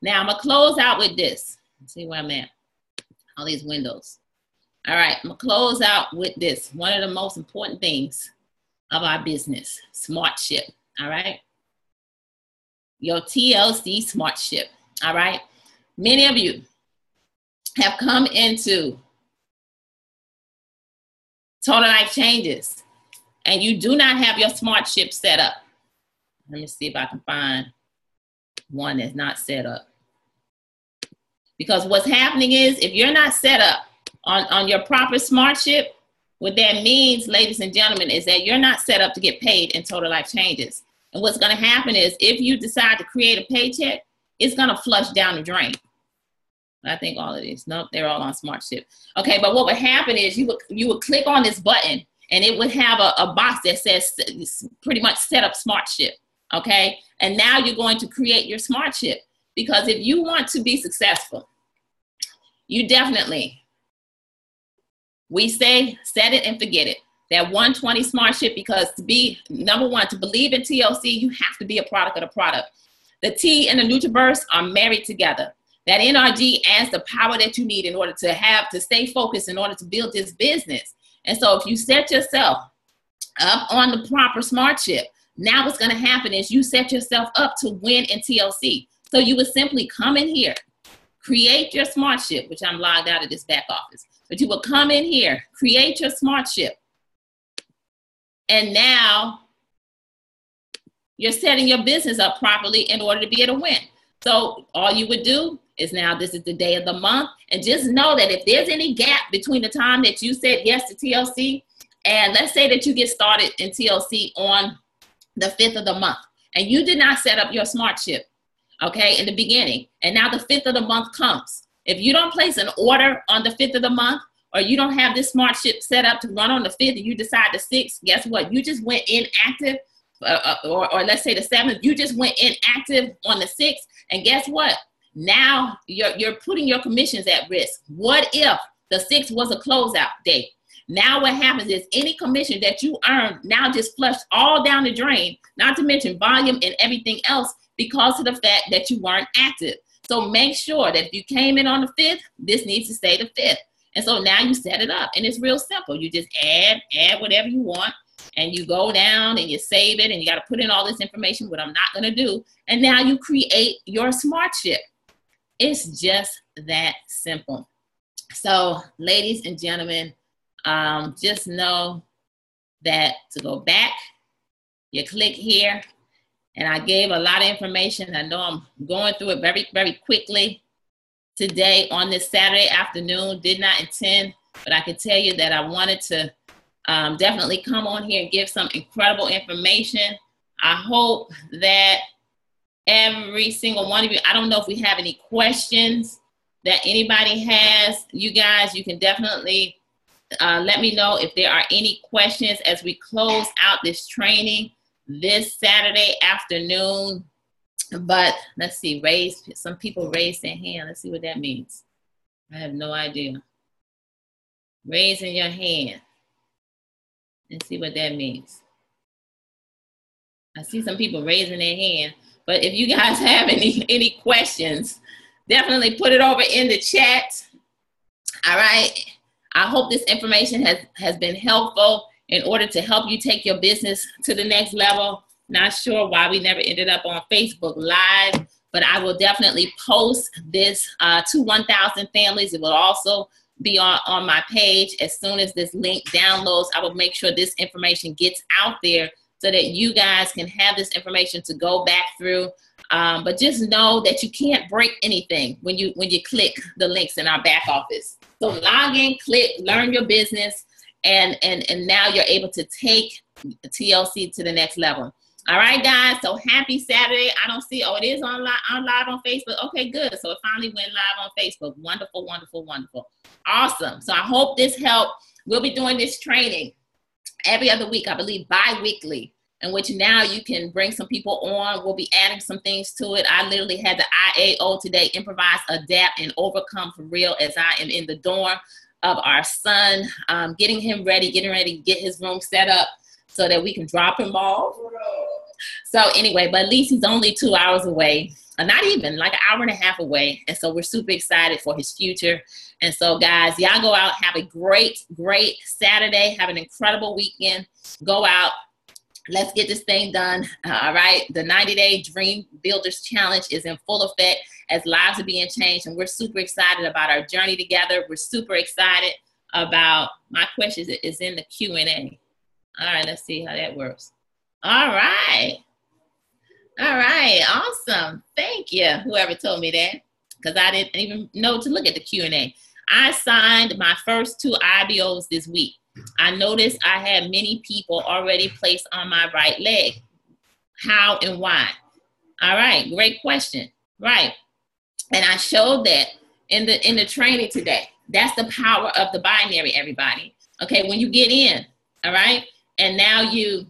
[SPEAKER 1] Now I'm gonna close out with this. Let's see where I'm at. All these windows. All right, I'm gonna close out with this. One of the most important things of our business, SmartShip, all right? Your TLC SmartShip. All right. Many of you have come into Total Life Changes and you do not have your SmartShip set up. Let me see if I can find one that's not set up. Because what's happening is if you're not set up on your proper SmartShip, what that means, ladies and gentlemen, is that you're not set up to get paid in Total Life Changes. And what's going to happen is if you decide to create a paycheck, it's going to flush down the drain. I think all of these, nope, they're all on SmartShip. Okay, but what would happen is you would click on this button and it would have a box that says pretty much set up SmartShip. Okay, and now you're going to create your SmartShip, because if you want to be successful, you definitely, we say set it and forget it. That 120 SmartShip, because to be, number one, to believe in TLC, you have to be a product of the product. The T and the Nutriverse are married together. That NRG adds the power that you need in order to stay focused in order to build this business. And so if you set yourself up on the proper SmartShip, now what's going to happen is you set yourself up to win in TLC. So you would simply come in here, create your SmartShip, which I'm logged out of this back office, but you will come in here, create your SmartShip. And now you're setting your business up properly in order to be able to win. So all you would do is now this is the day of the month. And just know that if there's any gap between the time that you said yes to TLC, and let's say that you get started in TLC on the 5th of the month, and you did not set up your SmartShip, okay, in the beginning, and now the 5th of the month comes. If you don't place an order on the 5th of the month, or you don't have this SmartShip set up to run on the 5th, and you decide the 6th, guess what? You just went inactive, or let's say the 7th, you just went inactive on the 6th, and guess what? Now you're putting your commissions at risk. What if the 6th was a closeout date? Now what happens is any commission that you earn now just flushed all down the drain, not to mention volume and everything else, because of the fact that you weren't active. So make sure that if you came in on the 5th, this needs to stay the 5th. And so now you set it up, and it's real simple. You just add whatever you want, and you go down and you save it, and you got to put in all this information, what I'm not going to do. And now you create your SmartShip. It's just that simple. So ladies and gentlemen, just know that to go back, you click here, and I gave a lot of information. I know I'm going through it very, very quickly today on this Saturday afternoon. Did not intend, but I can tell you that I wanted to definitely come on here and give some incredible information. I hope that every single one of you, I don't know if we have any questions that anybody has. You guys, you can definitely let me know if there are any questions as we close out this training this Saturday afternoon. But let's see, some people raised their hand. Let's see what that means. I have no idea. Raising your hand. Let's see what that means. I see some people raising their hand. But if you guys have any questions, definitely put it over in the chat. All right. I hope this information has been helpful in order to help you take your business to the next level. Not sure why we never ended up on Facebook Live, but I will definitely post this to 1,000 families. It will also be on my page. As soon as this link downloads, I will make sure this information gets out there so that you guys can have this information to go back through. But just know that you can't break anything when you click the links in our back office. So log in, click, learn your business, and now you're able to take TLC to the next level. All right, guys. So happy Saturday. I don't see, it is on live on Facebook. Okay, good. So it finally went live on Facebook. Wonderful, wonderful, wonderful. Awesome. So I hope this helped. We'll be doing this training every other week, I believe bi-weekly, in which now you can bring some people on. We'll be adding some things to it. I literally had the IAO today, improvise, adapt, and overcome for real, as I am in the dorm of our son, getting him ready, getting ready to get his room set up so that we can drop him off. So anyway, but at least he's only 2 hours away, not even, like an hour and a half away. And so we're super excited for his future. And so guys, y'all go out, have a great, great Saturday, have an incredible weekend. Go out Let's get this thing done. All right. The 90-day Dream Builders Challenge is in full effect as lives are being changed. And we're super excited about our journey together. We're super excited about my questions is in the Q&A. All right. Let's see how that works. All right. All right. Awesome. Thank you. Whoever told me that, because I didn't even know to look at the Q&A. I signed my first 2 IBOs this week. I noticed I had many people already placed on my right leg. How and why? All right, great question. Right. And I showed that in the training today. That's the power of the binary, everybody. Okay, when you get in, all right, and now you're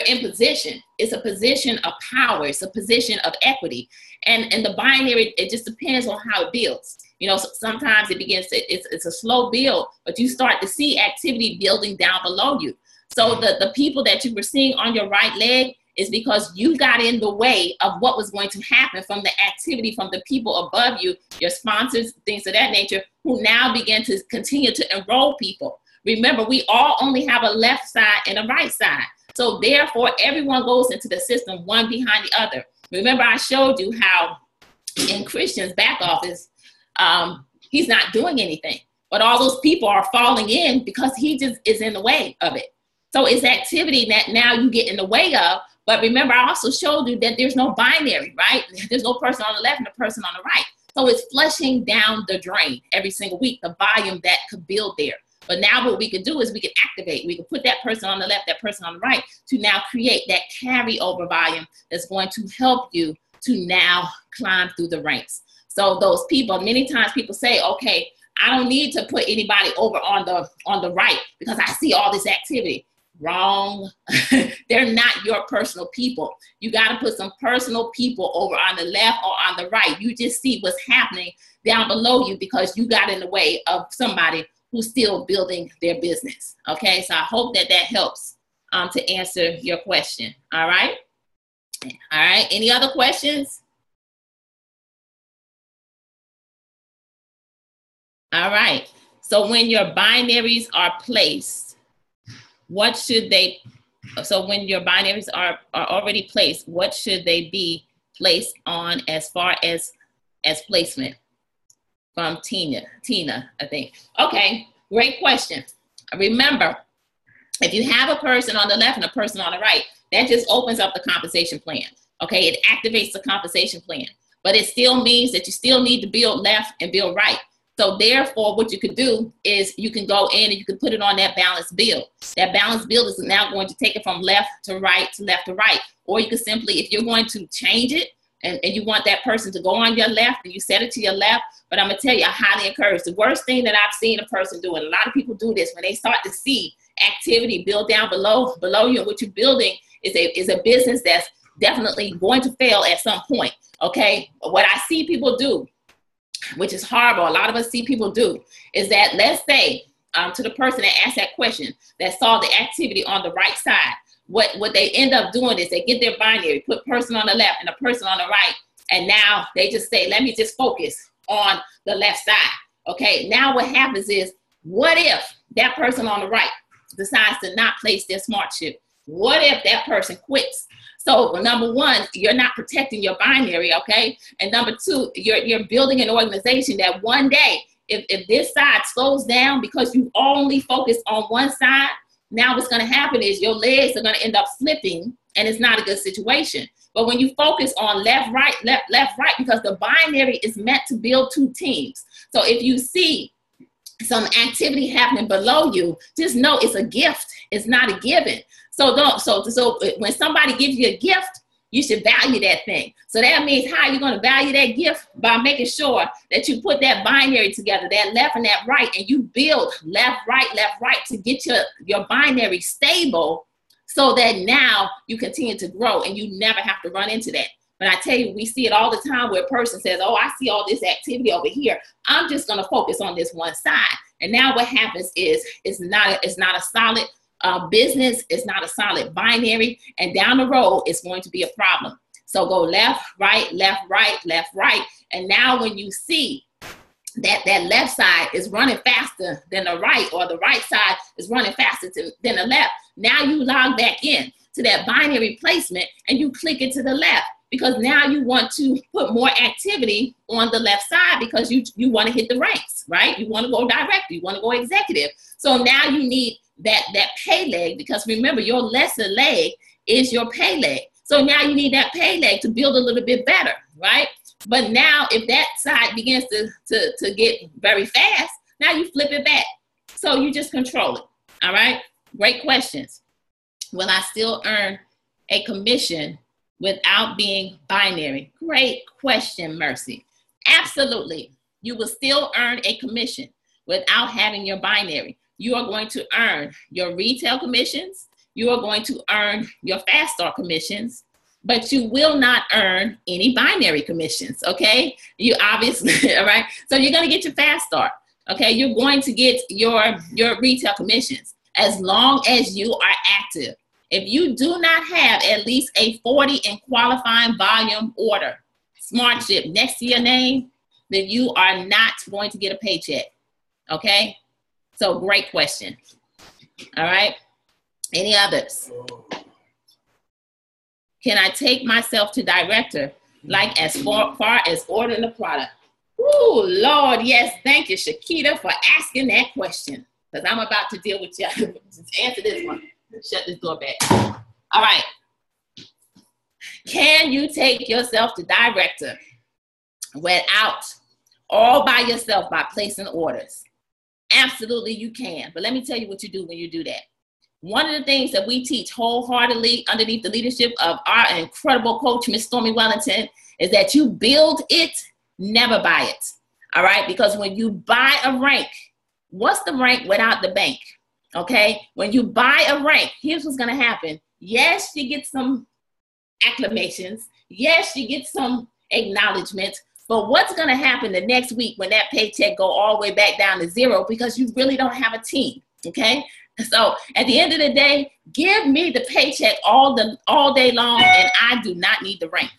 [SPEAKER 1] in position. It's a position of power. It's a position of equity. And the binary, it just depends on how it builds. You know, sometimes it begins to, it's a slow build, but you start to see activity building down below you. So the people that you were seeing on your right leg is because you got in the way of what was going to happen from the activity from the people above you, your sponsors, things of that nature, who now begin to continue to enroll people. Remember, we all only have a left side and a right side. So therefore, everyone goes into the system one behind the other. Remember, I showed you how in Christian's back office, he's not doing anything, but all those people are falling in because he just is in the way of it. So it's activity that now you get in the way of. But remember, I also showed you that there's no binary, right? There's no person on the left and a person on the right. So it's flushing down the drain every single week, the volume that could build there. But now what we can do is we can activate. We can put that person on the left, that person on the right, to now create that carryover volume that's going to help you to now climb through the ranks. So those people, many times people say, okay, I don't need to put anybody over on the right because I see all this activity. Wrong. They're not your personal people. You got to put some personal people over on the left or on the right. You just see what's happening down below you because you got in the way of somebody who's still building their business. Okay, so I hope that helps to answer your question. All right. All right. Any other questions? All right. So when your binaries are placed, what should they, so when your binaries are already placed, what should they be placed on as far as placement? From Tina, I think. Okay, great question. Remember, if you have a person on the left and a person on the right, that just opens up the compensation plan. Okay, it activates the compensation plan, but it still means that you still need to build left and build right. So therefore, what you could do is you can go in and you can put it on that balanced build. That balanced build is now going to take it from left to right to left to right. Or you could simply, if you're going to change it, and you want that person to go on your left and you set it to your left, but I'm gonna tell you, I highly encourage. The worst thing that I've seen a person do, and a lot of people do this, when they start to see activity build down below you, and what you're building is a business that's definitely going to fail at some point, okay? What I see people do, which is horrible, a lot of us see people do, is that let's say to the person that asked that question, that saw the activity on the right side, what they end up doing is they get their binary, put person on the left and a person on the right, and now they just say, let me just focus on the left side. Okay, now what happens is, what if that person on the right decides to not place their smart chip? What if that person quits? So number one, you're not protecting your binary, okay? And number two, you're building an organization that one day, if this side slows down because you only focus on one side, now what's gonna happen is your legs are gonna end up slipping, and it's not a good situation. But when you focus on left, right, because the binary is meant to build two teams. So if you see some activity happening below you, just know it's a gift. It's not a given. So when somebody gives you a gift, you should value that thing. So that means how you're going to value that gift? By making sure that you put that binary together, that left and that right, and you build left, right, to get your binary stable, so that now you continue to grow and you never have to run into that. But I tell you, we see it all the time where a person says, oh, I see all this activity over here, I'm just going to focus on this one side. And now what happens is it's not a solid business, it's not a solid binary, and down the road it's going to be a problem. So go left, right, and now when you see that left side is running faster than the right, or the right side is running faster than the left, now you log back in. to that binary placement and you click it to the left, because now you want to put more activity on the left side because you want to hit the ranks, right? You want to go director, you want to go executive. So now you need that pay leg, because remember, your lesser leg is your pay leg. So now you need that pay leg to build a little bit better, right? But now if that side begins to get very fast, now you flip it back. So you just control it, all right? Great questions. Will I still earn a commission without being binary? Great question, Mercy. Absolutely. You will still earn a commission without having your binary. You are going to earn your retail commissions. You are going to earn your Fast Start commissions, but you will not earn any binary commissions, okay? You obviously, all right? So you're going to get your Fast Start, okay? You're going to get your retail commissions as long as you are active. If you do not have at least a 40 in qualifying volume order, SmartShip next to your name, then you are not going to get a paycheck, okay? So great question, all right? Any others? Can I take myself to director, like as far as ordering the product? Ooh, Lord, yes, thank you, Shakita, for asking that question, because I'm about to deal with you. Answer this one. Shut this door back. All right. Can you take yourself to director without, all by yourself, by placing orders? Absolutely, you can. But let me tell you what you do when you do that. One of the things that we teach wholeheartedly underneath the leadership of our incredible coach, Miss Stormy Wellington, is that you build it, never buy it. All right? Because when you buy a rank, what's the rank without the bank? Okay, when you buy a rank, here's what's going to happen. Yes, you get some acclamations. Yes, you get some acknowledgement. But what's going to happen the next week when that paycheck go all the way back down to zero, because you really don't have a team, okay? So at the end of the day, give me the paycheck all day long, and I do not need the rank,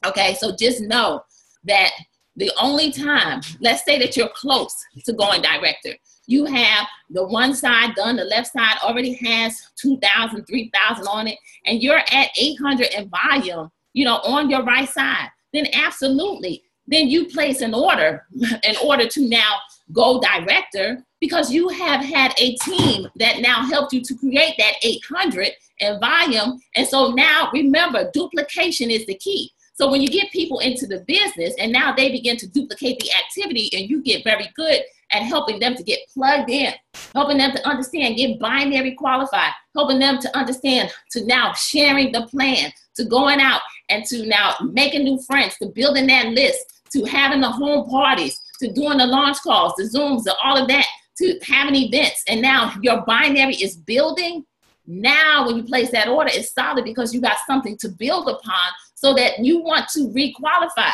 [SPEAKER 1] okay? So just know that the only time, let's say that you're close to going director, you have the one side done, the left side already has 2,000, 3,000 on it, and you're at 800 in volume, you know, on your right side, then absolutely, then you place an order in order to now go director, because you have had a team that now helped you to create that 800 in volume. And so now remember, duplication is the key. So when you get people into the business and now they begin to duplicate the activity, and you get very good at helping them to get plugged in, helping them to understand, get binary qualified, helping them to understand, to now sharing the plan, to going out and to now making new friends, to building that list, to having the home parties, to doing the launch calls, the Zooms, and all of that, to having events. And now your binary is building. Now when you place that order, it's solid because you got something to build upon, so that you want to requalify.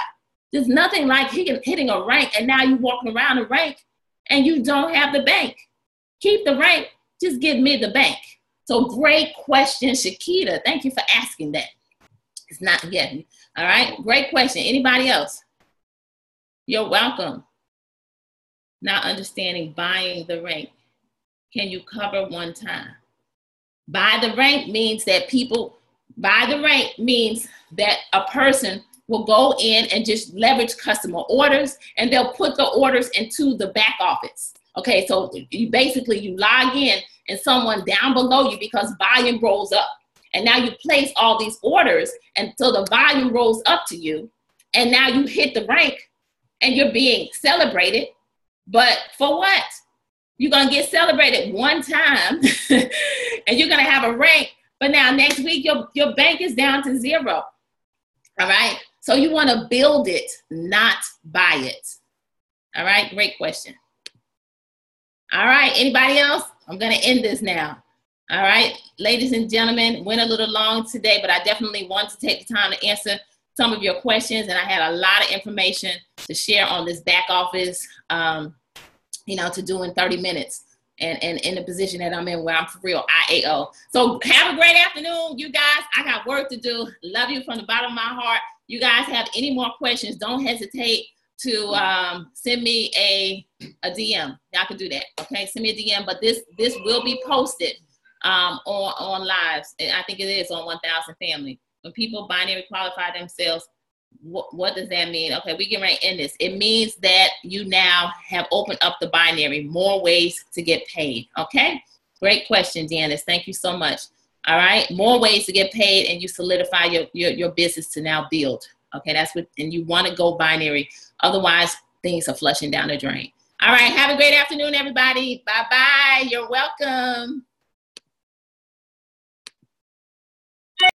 [SPEAKER 1] There's nothing like hitting a rank and now you walking around a rank and you don't have the bank. Keep the rank, just give me the bank. So great question, Shakita. Thank you for asking that. It's not yet. All right, great question. Anybody else? You're welcome. Not understanding buying the rank. Can you cover one time? Buy the rank means that a person will go in and just leverage customer orders, and they'll put the orders into the back office. Okay, so you log in and someone down below you, because volume rolls up. And now you place all these orders until the volume rolls up to you. And now you hit the rank and you're being celebrated. But for what? You're going to get celebrated one time and you're going to have a rank. But now next week, your bank is down to zero. All right. So you want to build it, not buy it. All right. Great question. All right. Anybody else? I'm going to end this now. All right. Ladies and gentlemen, went a little long today, but I definitely want to take the time to answer some of your questions. And I had a lot of information to share on this back office, to do in 30 minutes. And in the position that I'm in, where I'm for real IAO. So have a great afternoon, you guys. I got work to do. Love you from the bottom of my heart. You guys have any more questions, don't hesitate to send me a DM. Y'all can do that, okay? Send me a DM, but this will be posted on lives. And I think it is on 1,000 Family. When people binary qualify themselves, what does that mean? Okay, we get right in this. It means that you now have opened up the binary, more ways to get paid. Okay, great question, Janice. Thank you so much. All right, more ways to get paid, and you solidify your business to now build. Okay, that's what, and you want to go binary. Otherwise, things are flushing down the drain. All right, have a great afternoon, everybody. Bye-bye. You're welcome.